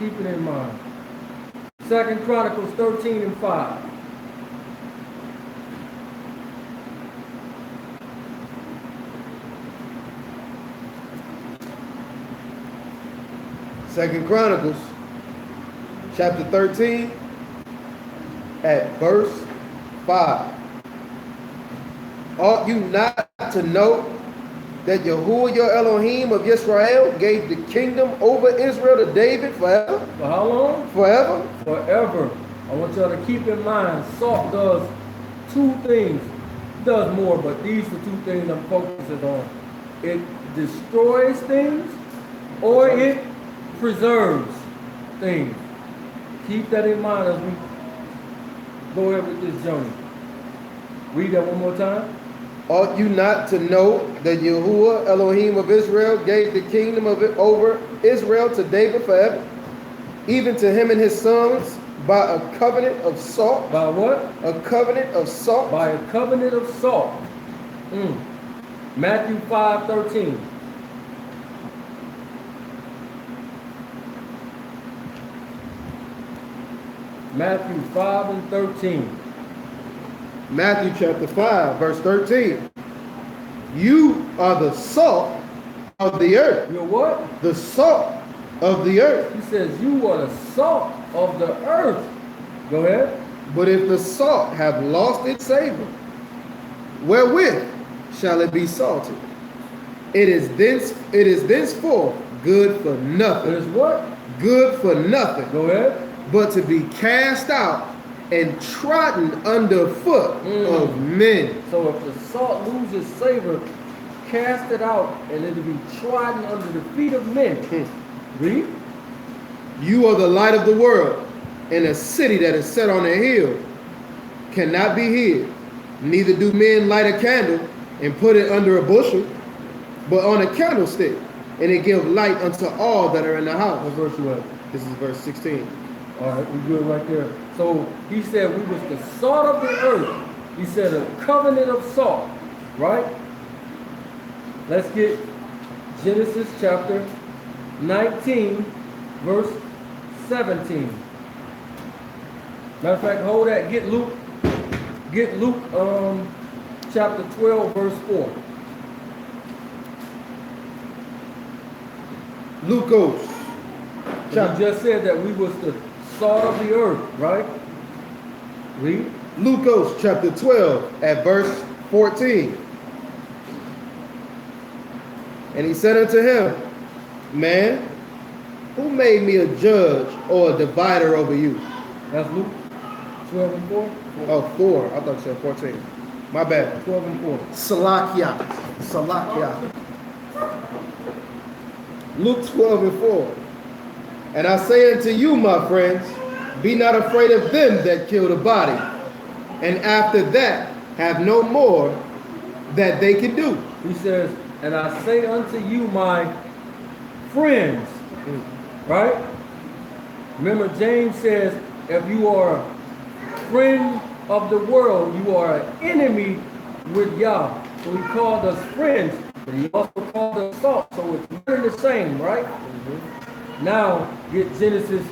Keep it in mind. 2 Chronicles 13 and 5. Second Chronicles chapter 13 at verse 5. Ought you not to know that Yahuwah your Elohim of Israel gave the kingdom over Israel to David forever? For how long? Forever? Forever. I want y'all to keep in mind, salt does two things. It does more, but these are two things I'm focusing on. It destroys things, or it preserves things. Keep that in mind as we go ahead with this journey. Read that one more time. Ought you not to know that Yahuwah Elohim of Israel gave the kingdom of it over Israel to David forever, even to him and his sons, by a covenant of salt? By what? A covenant of salt? By a covenant of salt. Matthew 5:13. Matthew 5 and 13. Matthew chapter 5, verse 13. You are the salt of the earth. You're what? The salt of the earth. He says you are the salt of the earth. Go ahead. But if the salt have lost its savor, wherewith shall it be salted? It is thenceforth good for It nothing. is what? Good for nothing, Go ahead. but to be cast out and trodden underfoot of men. So if the salt loses savor, cast it out and it'll be trodden under the feet of men. Read. You are the light of the world, and a city that is set on a hill cannot be hid. Neither do men light a candle and put it under a bushel, but on a candlestick, and it give light unto all that are in the house. What verse you at? This is verse 16. All right, we good right there. So he said we was the salt of the earth. He said a covenant of salt, right? Let's get Genesis chapter 19, verse 17. Matter of fact, hold that. Get Luke chapter 12, verse 4. Lucas. You just said that we was the salt of the earth, right? Read. Lucas chapter 12 at verse 14. And he said unto him, Man, who made me a judge or a divider over you? That's Luke 12 and 4. Oh, 4. I thought you said 14. My bad. 12 and 4. Salakia. Salakia. Luke 12 and 4. And I say unto you, my friends, be not afraid of them that kill the body, and after that have no more that they can do. He says, and I say unto you, my friends, right? Remember, James says, if you are a friend of the world, you are an enemy with Yah. So he called us friends, but he also called us salt. So it's one and the same, right? Now, get Genesis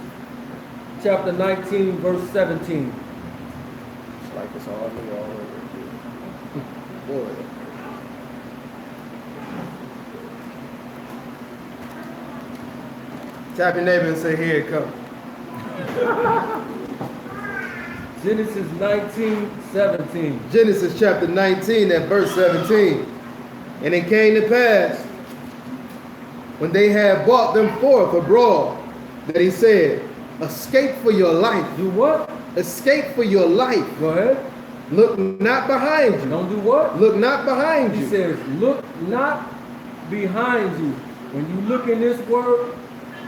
chapter 19, verse 17. It's like it's all me all over. Boy. Tap your neighbor and say, here it comes. Genesis 19, 17. Genesis chapter 19 at verse 17. And it came to pass, when they had brought them forth abroad, that he said, escape for your life. Do what? Escape for your life. Go ahead. Look not behind you. Don't do what? Look not behind He you. says, look not behind you. When you look in this word,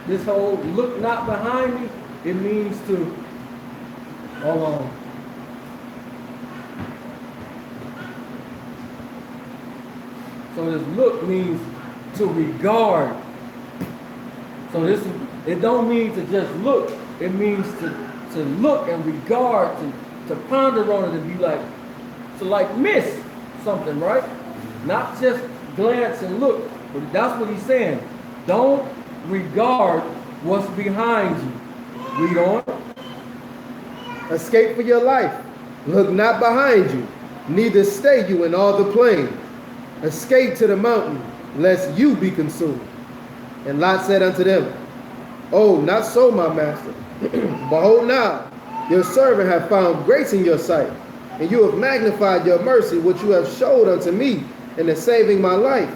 this whole look not behind me, it means to, hold on. So this look means to regard. So this, it don't mean to just look. It means to look and regard, to ponder on it and be like, to like miss something, right? Not just glance and look, but that's what he's saying. Don't regard what's behind you. Read on. Escape for your life. Look not behind you, neither stay you in all the plain. Escape to the mountain, lest you be consumed. And Lot said unto them, Oh, not so, my master. Behold now, your servant hath found grace in your sight, and you have magnified your mercy, which you have showed unto me in the saving my life.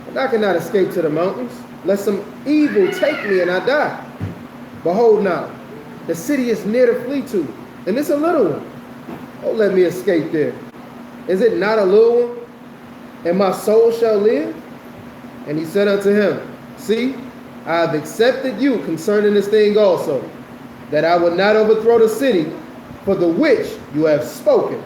And I cannot escape to the mountains, lest some evil take me and I die. Behold now, the city is near to flee to, and it's a little one. Oh, let me escape there. Is it not a little one? And my soul shall live? And he said unto him, See, I have accepted you concerning this thing also, that I will not overthrow the city for the which you have spoken.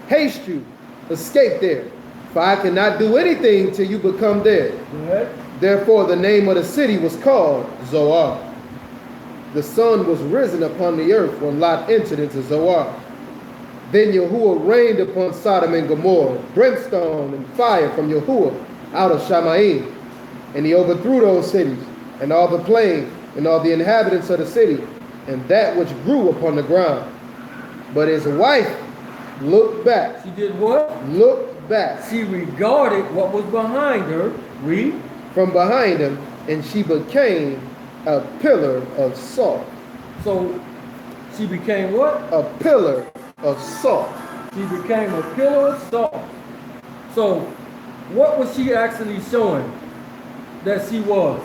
Haste you, escape there, for I cannot do anything till you become dead. Go ahead. Therefore the name of the city was called Zoar. The sun was risen upon the earth when Lot entered into Zoar. Then Yahuwah rained upon Sodom and Gomorrah, brimstone and fire from Yahuwah out of Shamaim. And he overthrew those cities, and all the plain, and all the inhabitants of the city, and that which grew upon the ground. But his wife looked back. She did what? Looked back She regarded what was behind her. Read. from behind him, and she became a pillar of salt. So she became what? A pillar of salt. She became a pillar of salt. So what was she actually showing that she was?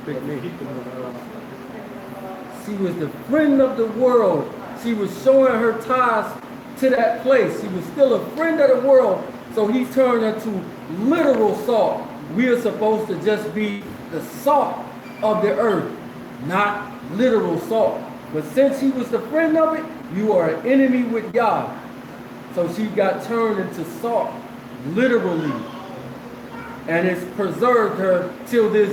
Big me. She was the friend of the world. She was showing her ties to that place. She was still a friend of the world. So he turned her to literal salt. We are supposed to just be the salt of the earth, not literal salt. But since he was the friend of it, you are an enemy with Yah. So she got turned into salt, literally. And it's preserved her till this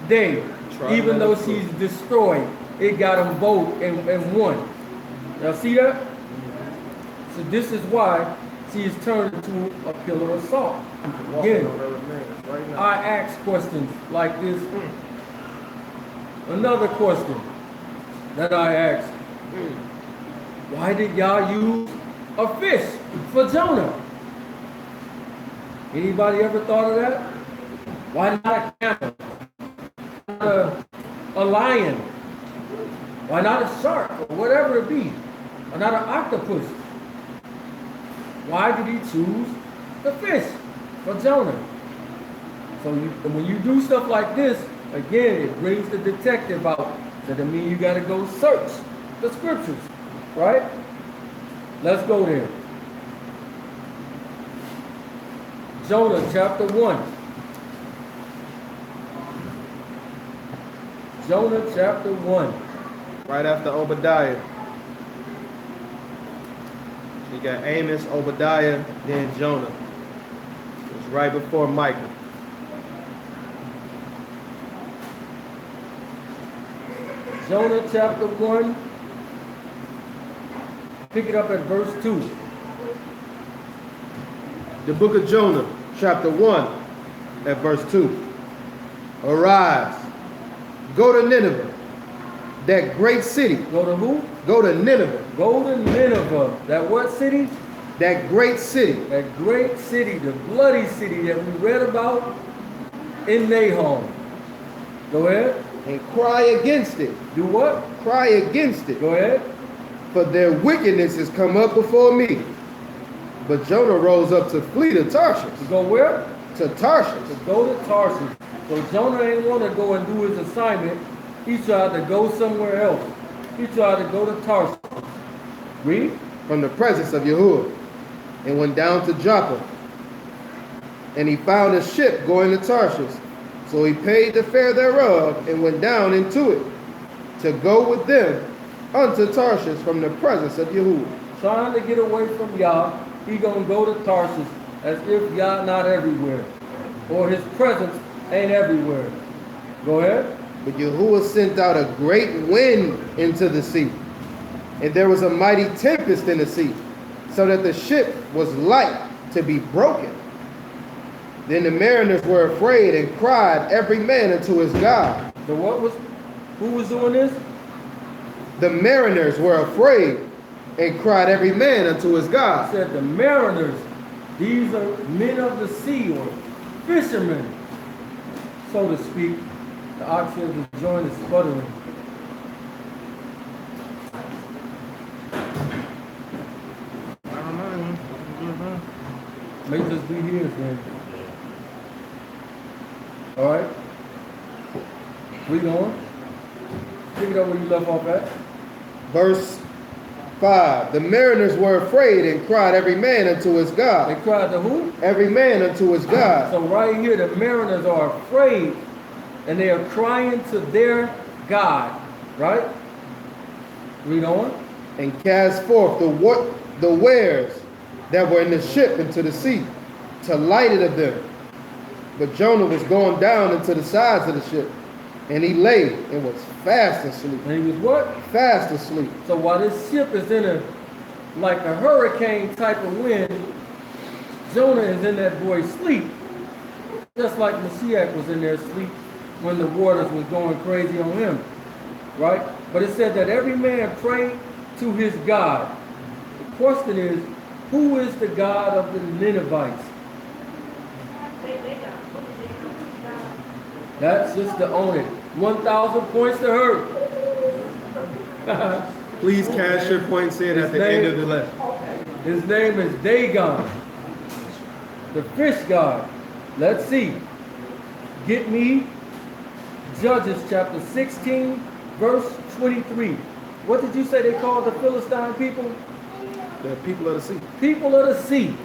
day. Even though she's destroyed, it got them both in one. Y'all see that? So this is why she is turned into a pillar of salt. Again, I ask questions like this. Another question that I ask: why did y'all use a fish for Jonah? Anybody ever thought of that? Why not a camel? A lion? Why not a shark or whatever it be? Why not an octopus? Why did he choose the fish for Jonah? So when you do stuff like this, again, it brings the detective out. So that means you got to go search the scriptures, right? Let's go there. Jonah chapter 1. Jonah chapter 1. Right after Obadiah. You got Amos, Obadiah, then Jonah. It's right before Micah. Jonah chapter 1. Pick it up at verse 2. The book of Jonah, chapter 1, at verse 2. Arise, go to Nineveh, that great city. Go to who? Go to Nineveh, Go to Nineveh. That what city? that great city. That great city, the bloody city that we read about in Nahum. Go ahead. And cry against it. Do what? Cry against it. Go ahead. For their wickedness has come up before me. But Jonah rose up to flee to Tarshish. To go where? To Tarshish. To go to Tarshish. So Jonah ain't want to go and do his assignment. He tried to go somewhere else. He tried to go to Tarsus. Read. from the presence of Yahuwah, and went down to Joppa. And he found a ship going to Tarshish. So he paid the fare thereof, and went down into it, to go with them unto Tarshish from the presence of Yahuwah. Trying to get away from Yah, he gonna go to Tarsus as if Yah not everywhere, or his presence ain't everywhere. Go ahead. But Yahuwah sent out a great wind into the sea, and there was a mighty tempest in the sea, so that the ship was like to be broken. Then the mariners were afraid and cried every man unto his God. So who was doing this? The mariners were afraid and cried every man unto his I God. said the mariners, these are men of the sea or fishermen, so to speak. The oxygen is joined is sputtering. May just be his then. Alright. Read on. Pick it up where you left off at. Verse 5. The mariners were afraid and cried every man unto his They God. cried to who? Every man unto his God. So right here, the mariners are afraid and they are crying to their God. Right? Read on. And cast forth the wares that were in the ship into the sea, to light it of them. But Jonah was going down into the sides of the ship, and he lay and was fast asleep. And he was what? Fast asleep. So while this ship is in like a hurricane type of wind, Jonah is in that boy's sleep. Just like Mashiach was in their sleep when the waters was going crazy on him. Right? But it said that every man prayed to his God. The question is, who is the God of the Ninevites? That's just to own it. 1,000 points to her. Please cast your points in at the end of the lesson. His name is Dagon, the fish god. Let's see. Get me Judges chapter 16, verse 23. What did you say they called the Philistine people? The people of the sea. People of the sea.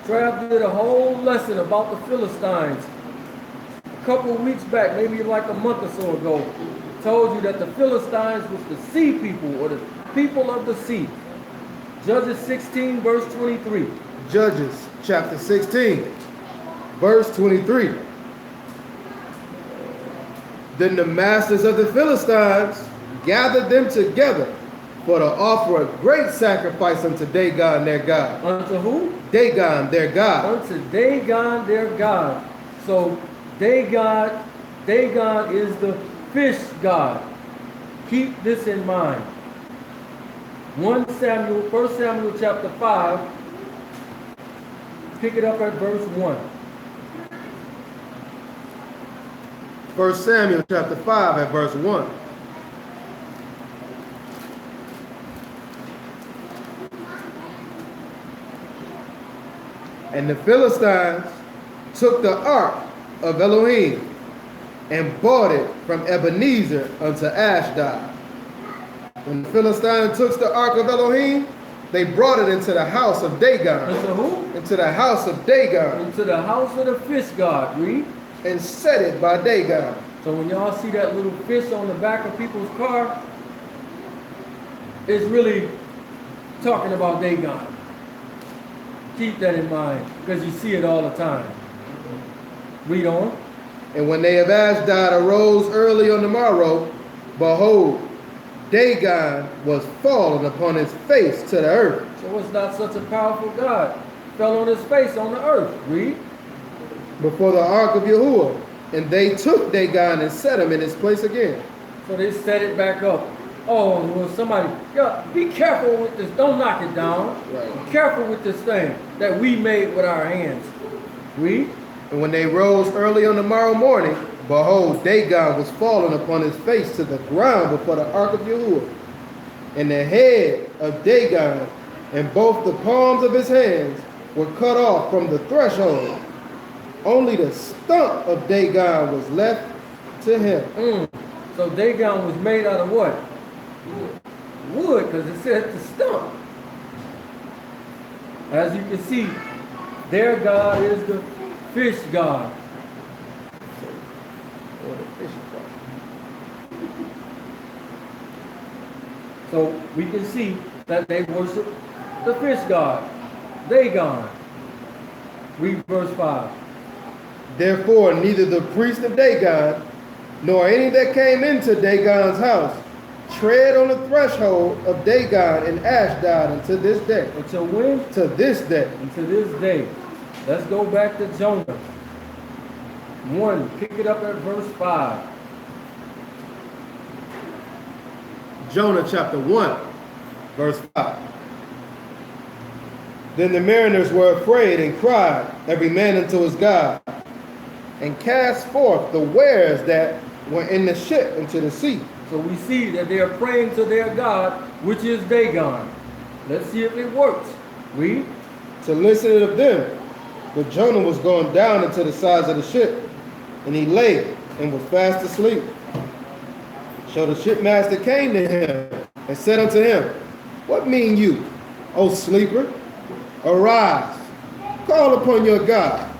Trav did a whole lesson about the Philistines a couple of weeks back, maybe like a month or so ago. Told you that the Philistines was the sea people, or the people of the sea. Judges 16, verse 23. Judges chapter 16, verse 23. Then the masters of the Philistines gathered them together for to offer a great sacrifice unto Dagon their God. Unto who? Dagon their God. Unto Dagon their God. So Dagon is the fish god. Keep this in mind. 1 Samuel chapter 5. Pick it up at verse 1. 1 Samuel chapter 5 at verse 1. And the Philistines took the ark of Elohim and brought it from Ebenezer unto Ashdod. When the Philistines took the ark of Elohim, they brought it into the house of Dagon. Into who? Into the house of Dagon, Into the house of the fish god. Read. and set it by Dagon. So when y'all see that little fish on the back of people's car, it's really talking about Dagon. Keep that in mind, because you see it all the time. Read on. And when they of Ashdod arose early on the morrow, behold, Dagon was fallen upon his face to the earth. So it's not such a powerful God. Fell on his face on the earth. Read. Before the ark of Yahuwah, and they took Dagon and set him in his place again. So they set it back up. Oh, well, somebody, yeah, be careful with this. Don't knock it down. Right. Be careful with this thing that we made with our hands. Read. And when they rose early on the morrow morning, behold, Dagon was fallen upon his face to the ground before the ark of Yahuwah. And the head of Dagon and both the palms of his hands were cut off from the threshold. Only the stump of Dagon was left to him. So Dagon was made out of what? Wood, because it said the stump. As you can see, their God is the fish god. Or the fish god. So we can see that they worship the fish god, Dagon. Read verse 5. Therefore, neither the priest of Dagon, nor any that came into Dagon's house, tread on the threshold of Dagon in Ashdod unto this day. Until when? To this day. Until this day. Let's go back to Jonah 1. Pick it up at verse 5. Jonah chapter 1, verse 5. Then the mariners were afraid and cried, every man unto his God, and cast forth the wares that were in the ship into the sea. So we see that they are praying to their God, which is Dagon. Let's see if it works. Read. To listen of them. But Jonah was going down into the sides of the ship, and he lay and was fast asleep. So the shipmaster came to him and said unto him, What mean you, O sleeper? Arise, call upon your God,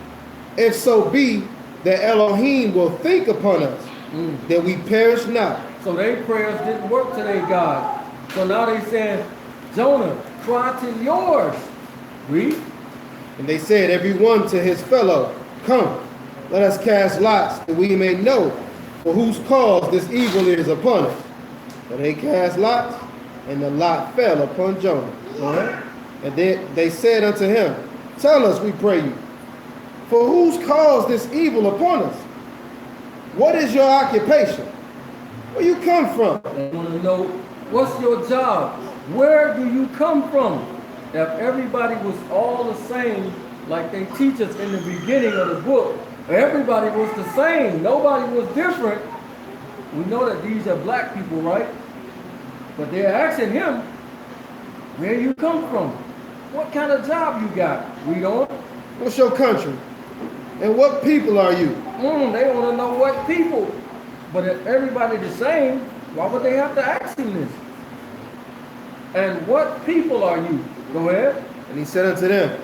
if so be that Elohim will think upon us, that we perish not. So their prayers didn't work to their God. So now they saying, Jonah, cry to yours. Read. And they said, every one to his fellow, Come, let us cast lots, that we may know for whose cause this evil is upon us. So they cast lots, and the lot fell upon Jonah. Alright. And they said unto him, Tell us, we pray you, for whose cause this evil upon us? What is your occupation? Where you come from? They want to know, what's your job? Where do you come from? If everybody was all the same, like they teach us in the beginning of the book, everybody was the same, nobody was different. We know that these are black people, right? But they're asking him, where you come from? What kind of job you got? Read on. What's your country? And what people are you? They want to know what people. But if everybody the same, why would they have to ask him this? And what people are you? Go ahead. And he said unto them,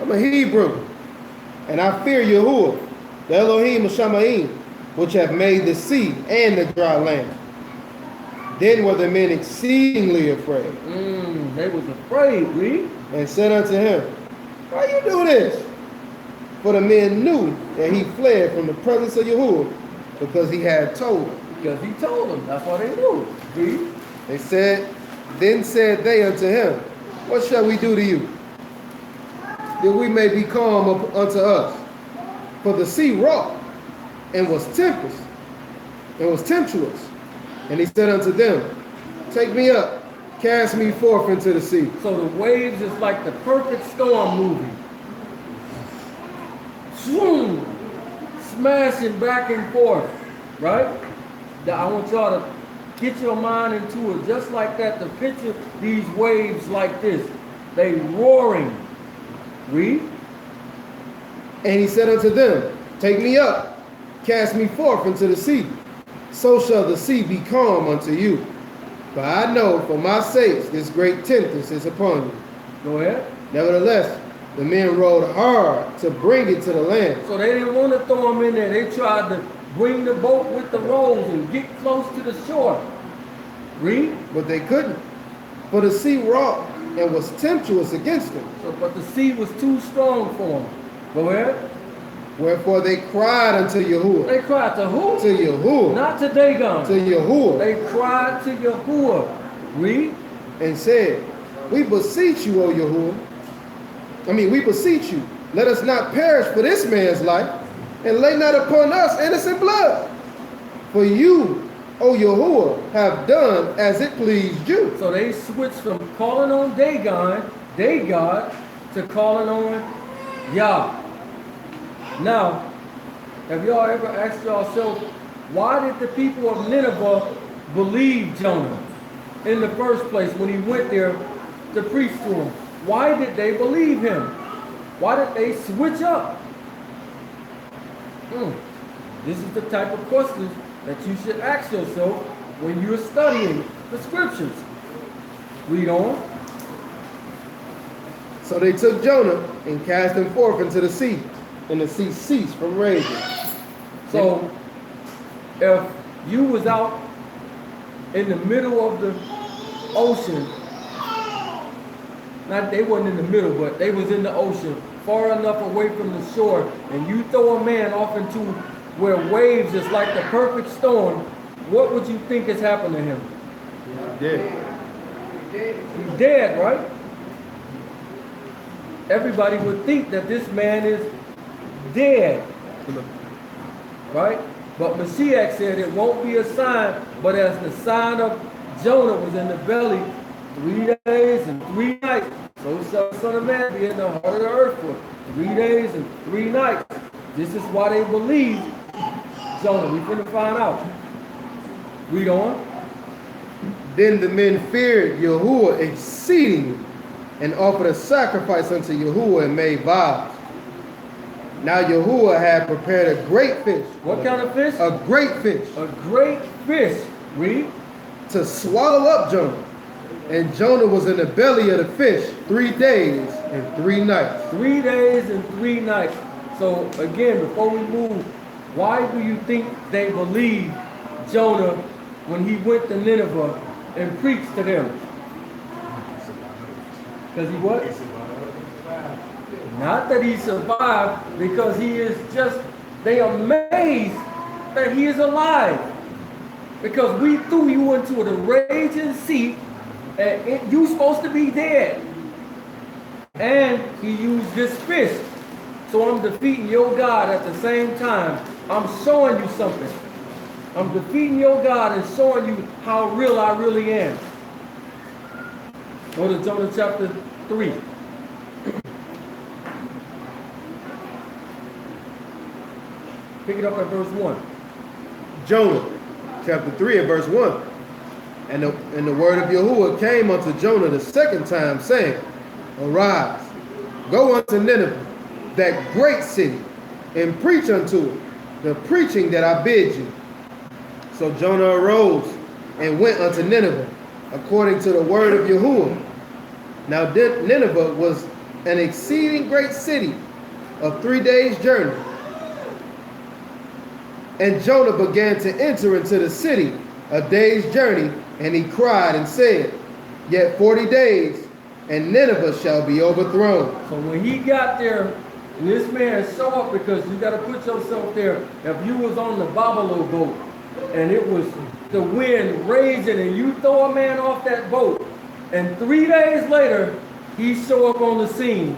I'm a Hebrew, and I fear Yahuwah, the Elohim of Shamaim, which have made the sea and the dry land. Then were the men exceedingly afraid, They was afraid, read. and said unto him, Why you do this? For the men knew that he fled from the presence of Yahuwah, because he had told them. Because he told them. That's why they knew. Read. Then said they unto him, What shall we do to you, that we may be calm unto us? For the sea rocked, and was tempestuous. And he said unto them, Take me up, cast me forth into the sea. So the waves is like the perfect storm movie. Swoom, smashing back and forth, right? I want y'all to get your mind into it just like that, to picture these waves like this. They roaring. Read. And he said unto them, Take me up, cast me forth into the sea. So shall the sea be calm unto you. For I know for my sakes this great tempest is upon you. Go ahead. Nevertheless, the men rowed hard to bring it to the land. So they didn't want to throw them in there. They tried to bring the boat with the rows and get close to the shore. Read. But they couldn't. For the sea rocked and was tempestuous against them. So, but the sea was too strong for them. Go ahead. Wherefore they cried unto Yahuwah. They cried to who? To Yahuwah. Not to Dagon. To Yahuwah. They cried to Yahuwah. Read. And said, We beseech you, O Yahuwah. We beseech you, let us not perish for this man's life, and lay not upon us innocent blood. For you, O Yahuwah, have done as it pleased you. So they switched from calling on Dagon, God, to calling on Yah. Now, have y'all ever asked yourself, why did the people of Nineveh believe Jonah in the first place when he went there to preach to them? Why did they believe him? Why did they switch up? This is the type of questions that you should ask yourself when you're studying the scriptures. Read on. So they took Jonah and cast him forth into the sea, and the sea ceased from raging. So if you was out in the middle of the ocean, not they wasn't in the middle, but they was in the ocean, far enough away from the shore, and you throw a man off into where waves is like the perfect storm, what would you think has happened to him? Dead. He's dead, right? Everybody would think that this man is dead, right? But Mashiach said it won't be a sign, but as the sign of Jonah was in the belly 3 days and 3 nights, so shall the Son of Man be in the heart of the earth for 3 days and 3 nights. This is why they believed Jonah. We finna find out. Read on. Then the men feared Yahuwah exceedingly, and offered a sacrifice unto Yahuwah and made vows. Now Yahuwah had prepared a great fish. What kind of fish? A great fish. A great fish. Read. To swallow up Jonah. And Jonah was in the belly of the fish 3 days and 3 nights. 3 days and 3 nights. So again, before we move, why do you think they believed Jonah when he went to Nineveh and preached to them? Because he what? Not that he survived, because he is just, they amazed that he is alive. Because we threw you into the raging sea, and you supposed to be dead. And he used this fish. So I'm defeating your God at the same time. I'm showing you something. I'm defeating your God and showing you how real I really am. Go to Jonah chapter 3. Pick it up at verse 1. Jonah chapter 3 and verse 1. And the word of Yahuwah came unto Jonah the second time, saying, Arise, go unto Nineveh, that great city, and preach unto it the preaching that I bid you. So Jonah arose and went unto Nineveh, according to the word of Yahuwah. Now Nineveh was an exceeding great city of 3 days' journey. And Jonah began to enter into the city a day's journey, and he cried and said, Yet 40 days, and Nineveh shall be overthrown. So when he got there, and this man show up, because you got to put yourself there. If you was on the Babalo boat, and it was the wind raging, and you throw a man off that boat, and 3 days later, he show up on the scene,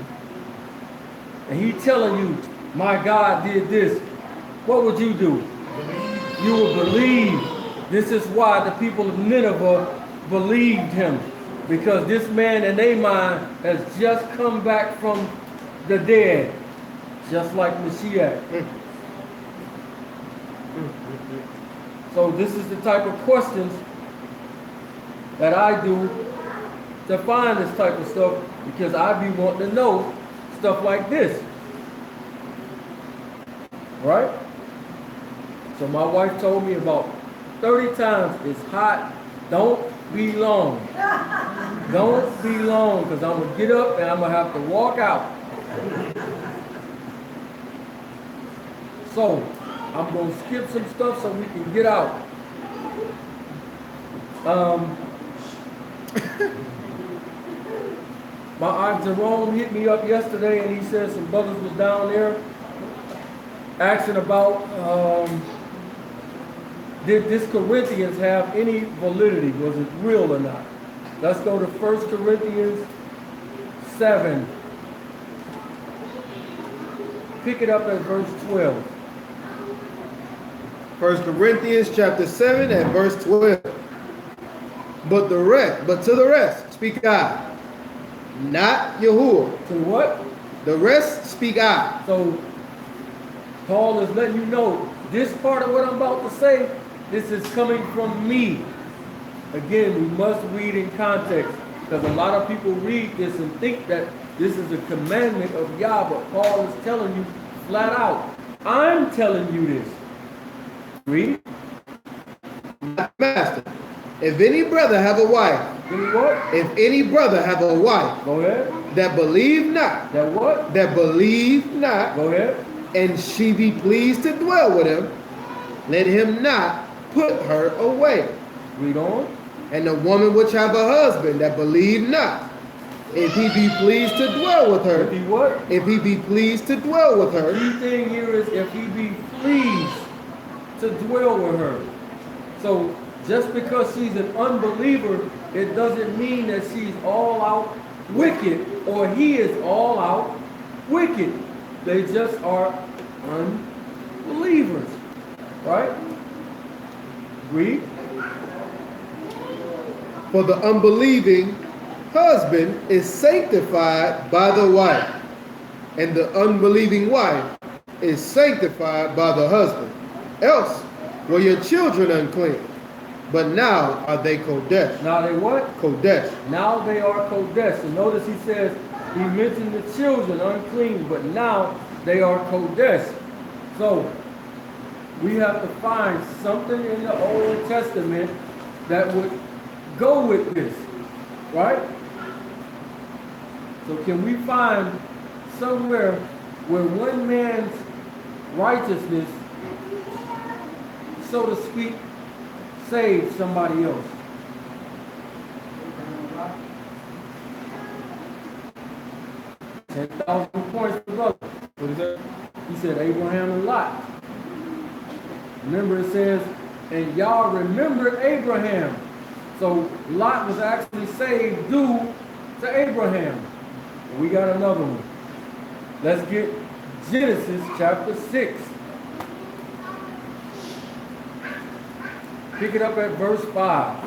and he telling you, my God did this, what would you do? You would believe. This is why the people of Nineveh believed him, because this man in their mind has just come back from the dead, just like Mashiach. So this is the type of questions that I do to find this type of stuff, because I be wanting to know stuff like this. Right? So my wife told me about 30 times, it's hot, don't be long. Don't be long, because I'm going to get up and I'm going to have to walk out. So I'm going to skip some stuff so we can get out. My aunt Jerome hit me up yesterday, and he said some brothers was down there asking about did this Corinthians have any validity? Was it real or not? Let's go to 1 Corinthians 7. Pick it up at verse 12. 1 Corinthians chapter 7 and verse 12. But to the rest speak I, not Yahuwah. To what? The rest speak I. So Paul is letting you know this part of what I'm about to say, this is coming from me. Again, we must read in context, because a lot of people read this and think that this is a commandment of Yah, but Paul is telling you flat out, I'm telling you this. Read. not master. If any brother have a wife, Any what? if any brother have a wife Go ahead. that believe not, That what? that believe not, Go ahead. and she be pleased to dwell with him, let him not put her away. Read on. And the woman which have a husband that believe not, if he be pleased to dwell with If her, he what? if he be pleased to dwell with her, Key thing here is if he be pleased to dwell with her. So just because she's an unbeliever, it doesn't mean that she's all out wicked or he is all out wicked. They just are unbelievers. Right? Read. for the unbelieving husband is sanctified by the wife, and the unbelieving wife is sanctified by the husband. Else were your children unclean, but now are they Kodesh. Now they what? Kodesh. Now they are Kodesh. And notice he says, he mentioned the children unclean, but now they are Kodesh. So we have to find something in the Old Testament that would go with this, right? So can we find somewhere where one man's righteousness, so to speak, saves somebody else? $10,000 points for brother. What is that? He said Abraham and Lot. Remember it says, and y'all remembered Abraham. So Lot was actually saved due to Abraham. We got another one. Let's get Genesis chapter 6. Pick it up at verse 5.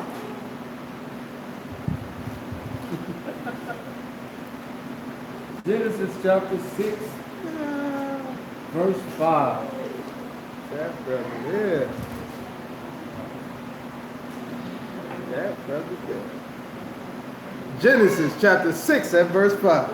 Genesis chapter 6, verse 5. That brother there. That brother there. Genesis chapter 6 and verse 5.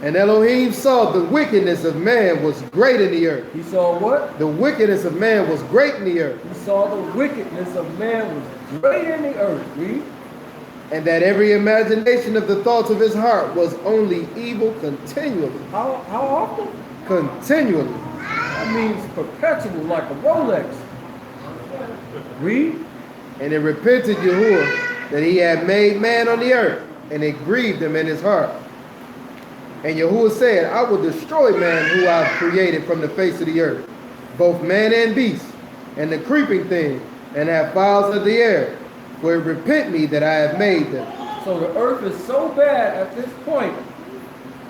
And Elohim saw the wickedness of man was great in the earth. He saw what? The wickedness of man was great in the earth, He saw the wickedness of man was great in the earth. Read. and that every imagination of the thoughts of his heart was only evil continually. How often? Continually. That means perpetual, like a Rolex. Read. And it repented Yahuwah that he had made man on the earth, and it grieved him in his heart. And Yahuwah said, I will destroy man who I have created from the face of the earth, both man and beast, and the creeping thing, and have fowls of the air, for it repent me that I have made them. So the earth is so bad at this point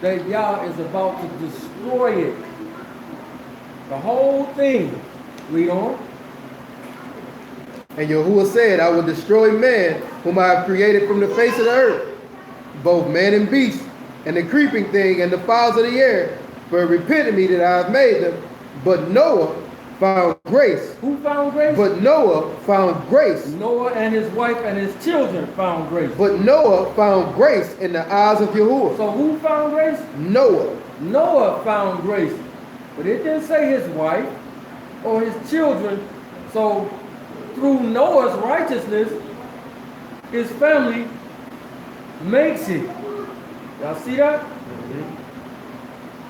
that Yah is about to destroy it. The whole thing. Read on. And Yahuwah said, I will destroy man whom I have created from the face of the earth, both man and beast, and the creeping thing, and the fowls of the air, for it repented me that I have made them. But Noah found grace. Who found grace? But Noah found grace. Noah and his wife and his children found grace. But Noah found grace in the eyes of Yahuwah. So who found grace? Noah. Noah found grace. But it didn't say his wife or his children. So through Noah's righteousness, his family makes it. Y'all see that?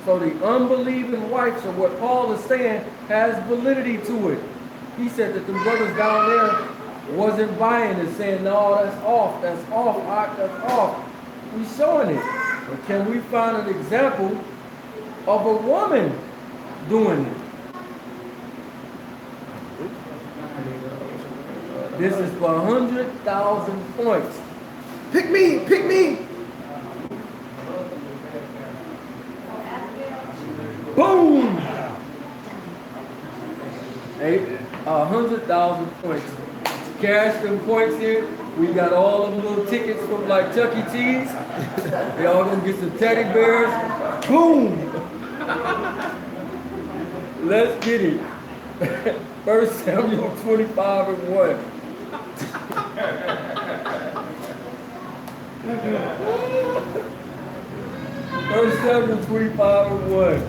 So the unbelieving wife, so what Paul is saying has validity to it. He said that the brothers down there wasn't buying it, saying, no, that's off, that's off. We showing it. But can we find an example of a woman doing it? This is for 100,000 points. Pick me, pick me. Boom! 100,000 points. Cash them points here. We got all of the little tickets from like Chuck E. Cheese. They all gonna get some teddy bears. Boom! Let's get it. 1 Samuel 25 and 1. First Samuel 25 and 1.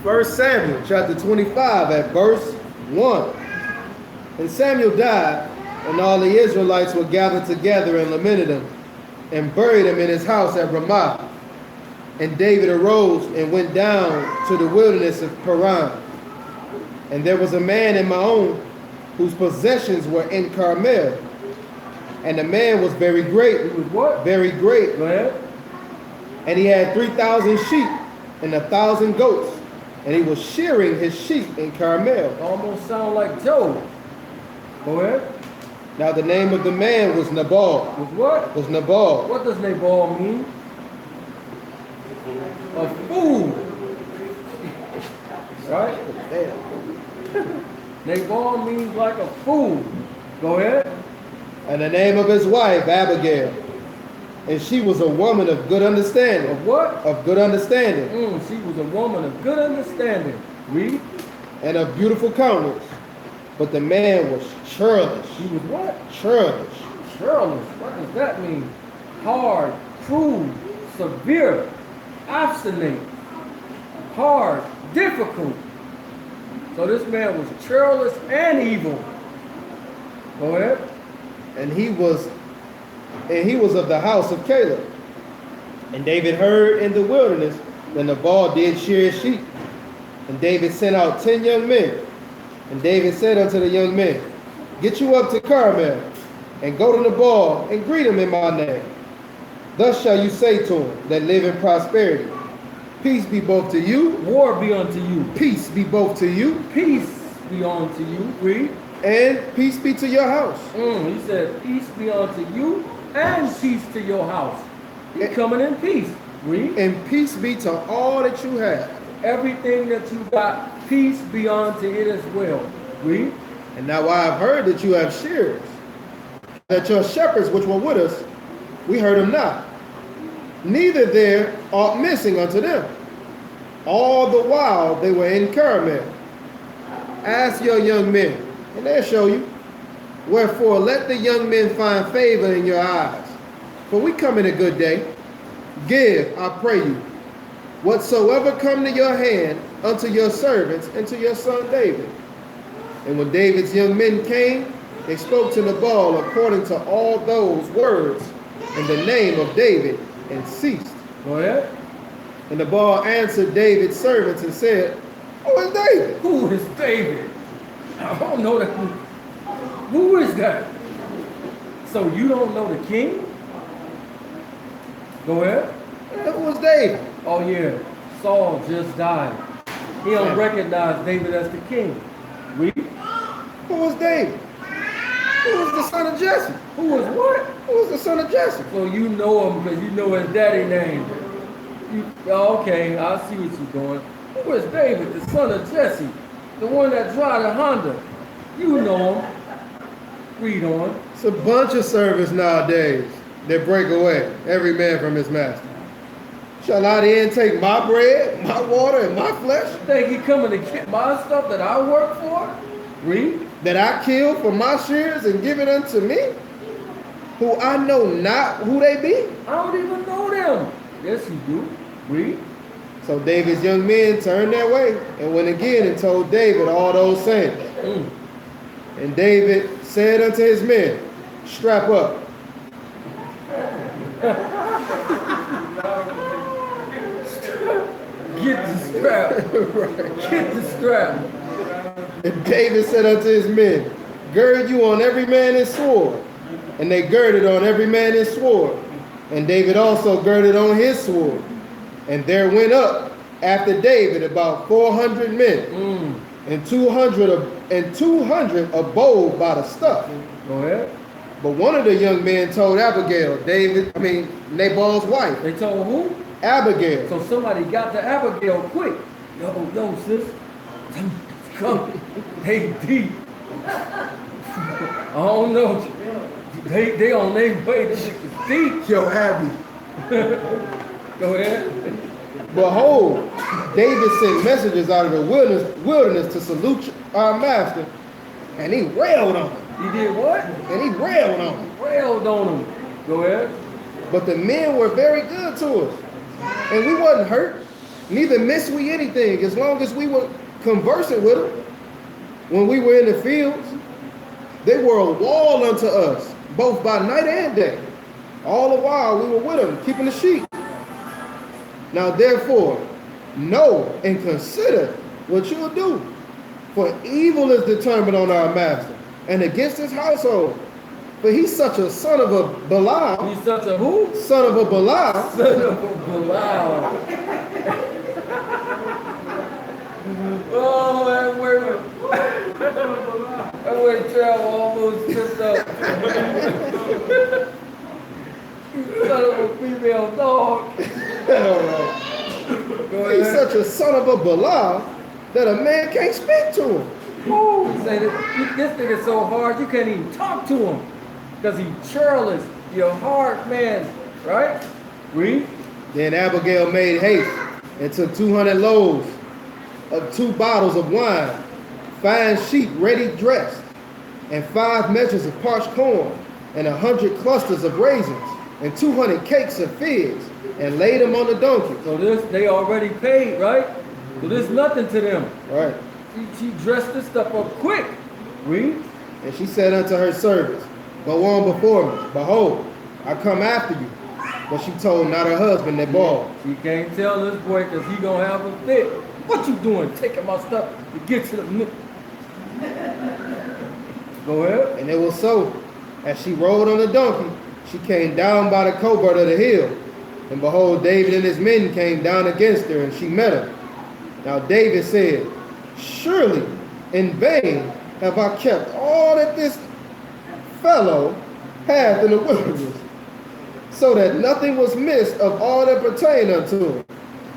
1 Samuel chapter 25 at verse 1. And Samuel died, and all the Israelites were gathered together and lamented him, and buried him in his house at Ramah. And David arose and went down to the wilderness of Paran. And there was a man in Maon whose possessions were in Carmel. And the man was very great. He was what? Very great. Go ahead. And he had 3,000 sheep and 1,000 goats. And he was shearing his sheep in Carmel. Almost sound like Job. Go ahead. Now the name of the man was Nabal. Was what? Was Nabal. What does Nabal mean? A fool. Right? Nabal means like a fool. Go ahead. And the name of his wife, Abigail. And she was a woman of good understanding. Of what? Of good understanding. She was a woman of good understanding. Read. And of beautiful countenance. But the man was churlish. He was what? Churlish. Churlish. What does that mean? Hard, cruel, severe, obstinate, hard, difficult. So this man was churlish and evil. Go ahead. And he was of the house of Caleb. And David heard in the wilderness that Nabal did shear his sheep. And David sent out 10 young men. And David said unto the young men, Get you up to Carmel, and go to Nabal, and greet him in my name. Thus shall you say to him that live in prosperity, Peace be both to you. War be unto you. Peace be both to you. Peace be unto you. Read. And peace be to your house. He said, peace be unto you, and peace to your house. He's coming in peace. Read. And peace be to all that you have. Everything that you got, peace be unto it as well. Read. And now I have heard that you have shearers, that your shepherds which were with us, we heard them not. Neither there aught missing unto them. All the while they were in Carmel. Ask your young men, and they'll show you. Wherefore let the young men find favor in your eyes. For we come in a good day. Give, I pray you, whatsoever come to your hand unto your servants and to your son David. And when David's young men came, they spoke to Nabal according to all those words in the name of David, and ceased. Go ahead. And Nabal answered David's servants and said, Who is David? Who is David? I don't know that. Who is that? So you don't know the king? Go ahead. Who is David? Oh yeah, Saul just died. He don't recognize David as the king. Read. Who is David? Who is the son of Jesse? Who is what? Who is the son of Jesse? So you know him because you know his daddy name. Okay, I see what you're doing. Who is David, the son of Jesse? The one that drive the Honda. You know him. Read on. It's a bunch of servants nowadays that break away, every man from his master. Shall I then take my bread, my water, and my flesh Think he coming to get my stuff that I work for? Read. that I kill for my shears and give it unto me, who I know not who they be? I don't even know them. Yes, you do. Read. So David's young men turned their way and went again and told David all those things. And David said unto his men, Strap up. Get the strap. Get the strap. And David said unto his men, Gird you on every man his sword. And they girded on every man his sword. And David also girded on his sword. And there went up after David about 400 men, and 200 abode by the stuff. Go ahead. But one of the young men told Abigail, Nabal's wife, They told who? Abigail. So somebody got to Abigail quick. Yo, sis. Come. They deep. I don't know. They on their way. This is deep. Yo, Abby. Go ahead. Behold, David sent messengers out of the wilderness to salute our master, and he railed on him. He did what? And he railed on him. Railed on him. Go ahead. But the men were very good to us, and we wasn't hurt. Neither missed we anything as long as we were conversing with them. when we were in the fields, they were a wall unto us, both by night and day. All the while we were with them, keeping the sheep. Now therefore, know and consider what you'll do. For evil is determined on our master, and against his household. For he's such a son of a Belial. He's such a who? Son of a Belial. Son of a Belial. Oh, that word. That word travel almost tripped up. Son of a female dog. All right. Go He's ahead. such a son of a Belial that a man can't speak to him. Ooh, say that, this nigga so hard you can't even talk to him. Because he's churlish. You're a hard man, right? Read. Then Abigail made haste and took 200 loaves of 2 bottles of wine, 5 sheep ready dressed, and 5 measures of parched corn, and 100 clusters of raisins, and 200 cakes of figs, and laid them on the donkey. So this, they already paid, right? So this nothing to them. Right. She dressed this stuff up quick. Read. And she said unto her servants, Go on before me. Behold, I come after you. But she told not her husband Nabal. She can't tell this boy because he gonna have a fit. What you doing taking my stuff to get to the Go ahead. And it was so, as she rode on the donkey, she came down by the covert of the hill. And behold, David and his men came down against her, and she met her. Now David said, Surely in vain have I kept all that this fellow hath in the wilderness, so that nothing was missed of all that pertained unto him.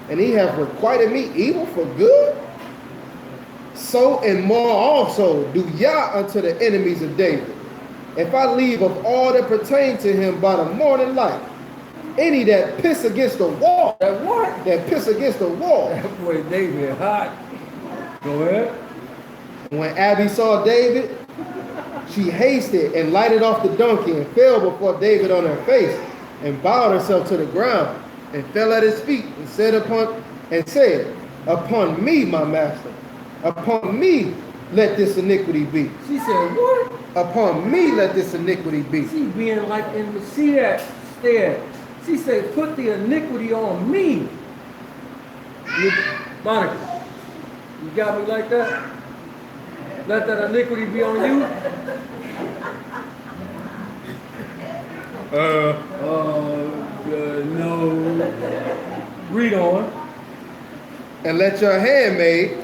And he hath requited me evil for good. So and more also do Yah unto the enemies of David, if I leave of all that pertain to him by the morning light, any that piss against the wall, That what? that piss against the wall. That boy David hot. Go ahead. When Abby saw David, she hasted and lighted off the donkey and fell before David on her face and bowed herself to the ground and fell at his feet and said, Upon me, my master, upon me let this iniquity be. She said, what? Upon me let this iniquity be. She being like in the see that stare. She said, put the iniquity on me. Monica, you got me like that? Let that iniquity be on you? No. Read on. And let your handmaid,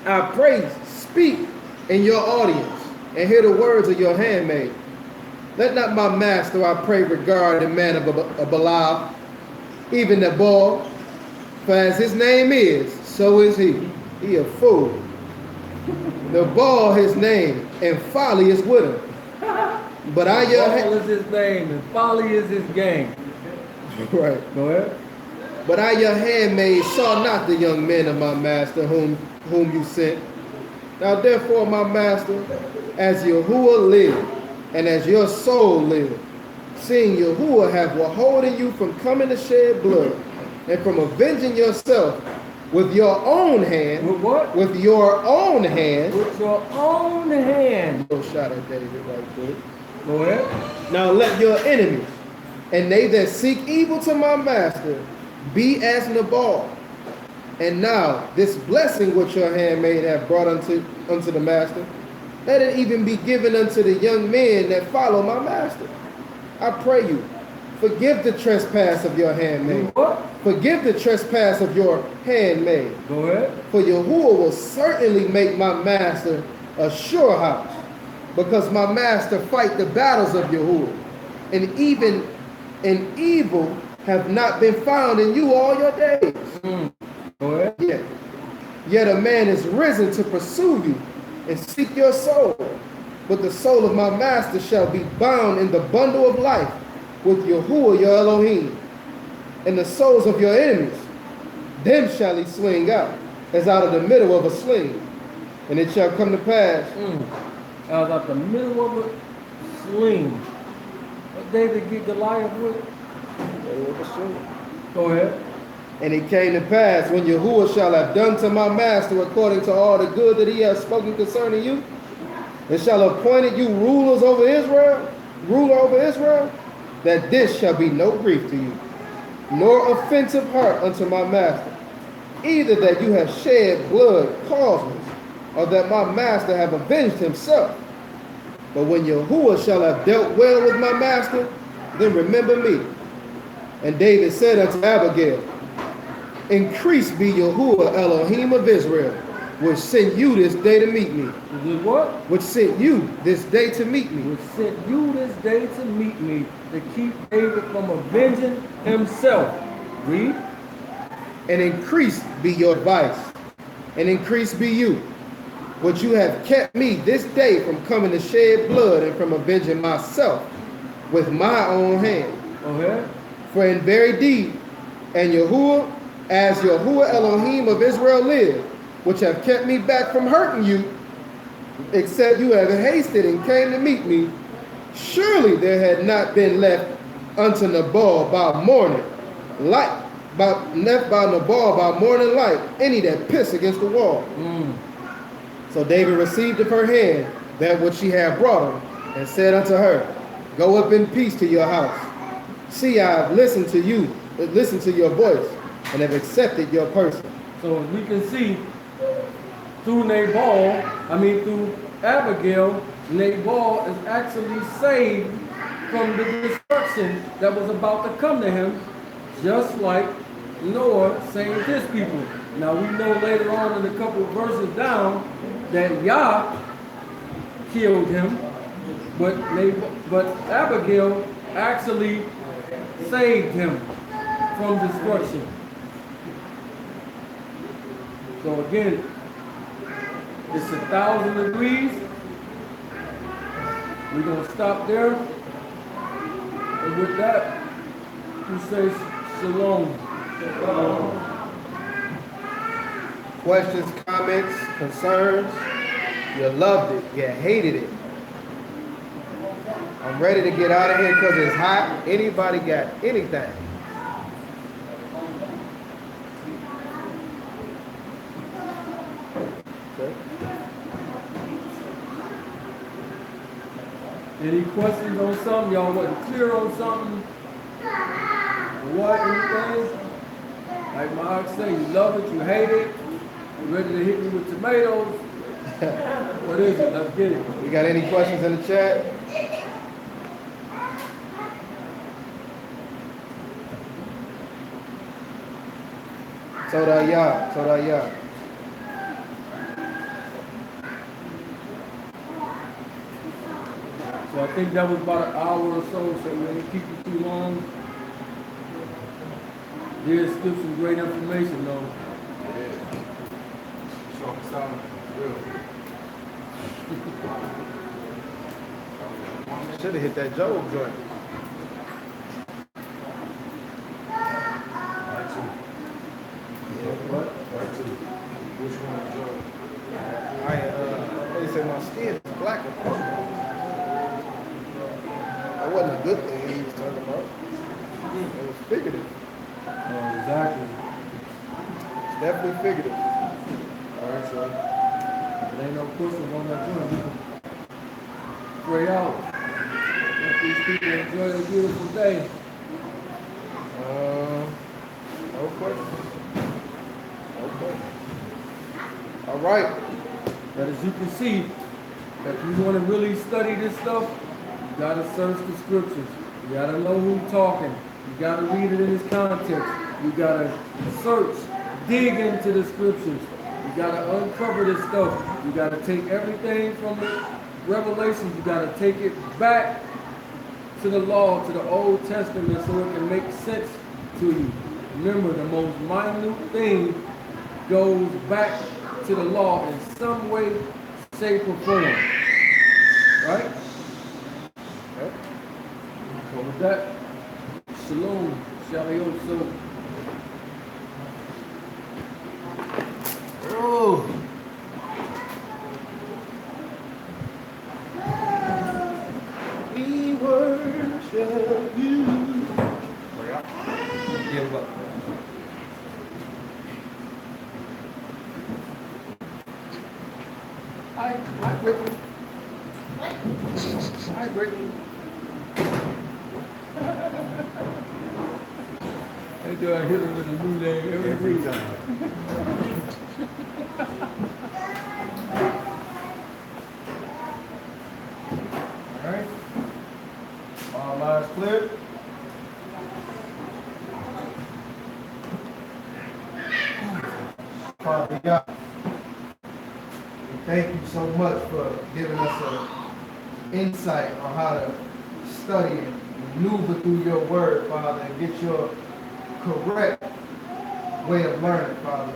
I pray, speak in your audience and hear the words of your handmaid. Let not my master, I pray, regard the man of a Belial, even Nabal, for as his name is, so is he. He a fool. Nabal his name, and folly is with him. But I your Paul is his name and folly is his game. right. Go ahead. But I your handmaid saw not the young men of my master whom you sent. Now therefore, my master, as Yahuwah live, and as your soul live, seeing Yahuwah have withholden you from coming to shed blood, and from avenging yourself with your own hand, With what? with your own hand. With your own hand. Little shot at David right quick. Go ahead. Now let your enemies, and they that seek evil to my master, be as Nabal. And now this blessing which your handmaid hath brought unto the master, let it even be given unto the young men that follow my master. I pray you, forgive the trespass of your handmaid. What? Forgive the trespass of your handmaid. Go ahead. For Yahuwah will certainly make my master a sure house, because my master fight the battles of Yahuwah, and even in evil have not been found in you all your days. Go ahead. Yet a man is risen to pursue you and seek your soul, but the soul of my master shall be bound in the bundle of life with Yahuwah your Elohim, and the souls of your enemies, them shall he swing out, as out of the middle of a sling. And it shall come to pass. I was out the middle of a sling. What David get Goliath with? Go ahead. And it came to pass, when Yahuwah shall have done to my master according to all the good that he has spoken concerning you, and shall have appointed you ruler over Israel, that this shall be no grief to you, nor offensive heart unto my master, either that you have shed blood causeless, or that my master have avenged himself. But when Yahuwah shall have dealt well with my master, then remember me. And David said unto Abigail, increased be Yahuwah Elohim of Israel, which sent you this day to meet me. Did what? Which sent you this day to meet me. Which sent you this day to meet me, to keep David from avenging himself. Read. And increased be your vice, and increased be you, which you have kept me this day from coming to shed blood and from avenging myself with my own hand. Okay. For in very deed, and Yahuwah, as Yahuwah Elohim of Israel live, which have kept me back from hurting you, except you have hasted and came to meet me, surely there had not been left unto Nabal by morning light, left by Nabal by morning light, any that piss against the wall. So David received of her hand that which she had brought him, and said unto her, go up in peace to your house. See, I have listened to you, listened to your voice, and have accepted your person. So as we can see, through Abigail, Nabal is actually saved from the destruction that was about to come to him, just like Noah saved his people. Now we know later on in a couple of verses down that Yah killed him, but Abigail actually saved him from destruction. So again, it's 1,000 degrees. We're going to stop there. And with that, we say shalom. Questions, comments, concerns? You loved it, you hated it. I'm ready to get out of here because it's hot. Anybody got anything? Okay. Any questions on something? Y'all wasn't clear on something? What, anything? Like my ox say, you love it, you hate it, you ready to hit me with tomatoes? What is it? Let's get it. We got any questions in the chat? Toda ya. So I think that was about an hour or so we didn't keep you too long. There's still some great information though. So, sound real. Should have hit that Job joint. Right two. What? Right two. Which one is yours? They say my skin is blacker. That wasn't a good thing he was talking about. It was figurative. Exactly. It's definitely figurative. All right, so. If there ain't no questions on that joint, we can pray out. Let these people enjoy a beautiful day. No questions. Okay. All right. But as you can see, if you want to really study this stuff, you got to search the scriptures. You got to know who's talking. You got to read it in its context. You got to search, dig into the scriptures. You got to uncover this stuff. You got to take everything from the Revelations. You got to take it back to the law, to the Old Testament, so it can make sense to you. Remember, the most minute thing goes back to the law in some way, shape, or form. Right? Yep. So with that, shalom, shalom, so. Oh. We worship you. Pray out. Give up. Hi, Brittany. Hi, Brittany. They do I hit her with a new leg every week. All right. All lines clear. Father God, we thank you so much for giving us an insight on how to study and maneuver through your word, Father, and get your correct way of learning, Father.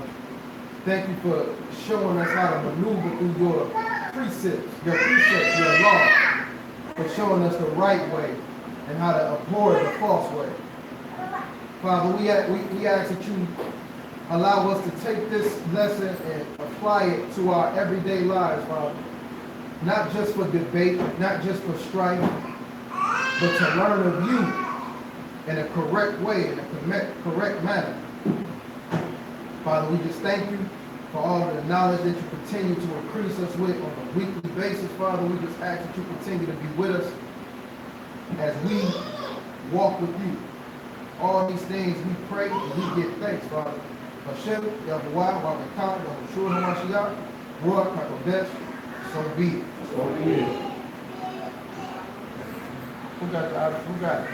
Thank you for showing us how to maneuver through your precepts, your law, for showing us the right way and how to avoid the false way. Father, we ask that you allow us to take this lesson and apply it to our everyday lives, Father. Not just for debate, not just for strife, but to learn of you in a correct way, in a correct manner. Father, we just thank you for all of the knowledge that you continue to increase us with on a weekly basis, Father. We just ask that you continue to be with us as we walk with you. All these things we pray and we give thanks, Father. Hashem, Yahuwah, Rabakah, Yahushua, Hamashiach, Ruach HaKodesh, so be it. So be it. Who got the Who got it?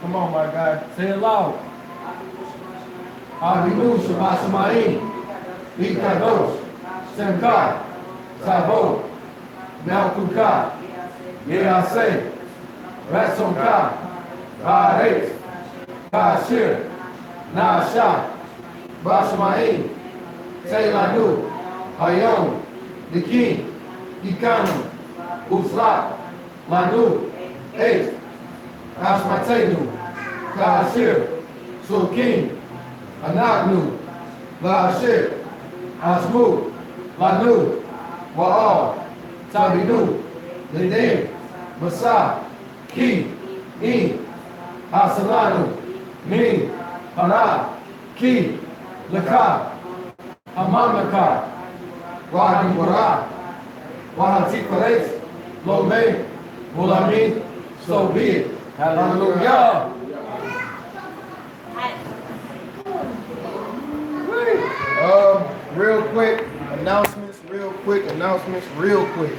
Come on, my guy. Say it loud. Avinu Shabbat Shemaim, Ikadosh, Semkah, Savo, Melkukah, Yeaseh, Ratsomkah, Haaretz, Kashir, Naashah, Bashmaim, Seilanu, Hayom, Nikim, Ikanu, Uzlak, Lanu, Eight, Ashmatenu, Kashir, Sukim, Anagnu, Laashir, Asmu, Lanu, Wa'al, Tabinu, Ledim, Masa, Ki, In, Hasalanu, Min, Hana, Ki, Laka, Amamaka, Wadi Wara, Wahati Kwaret, Lome, Mulamin, so be it. Hallelujah. Real quick announcements, real quick.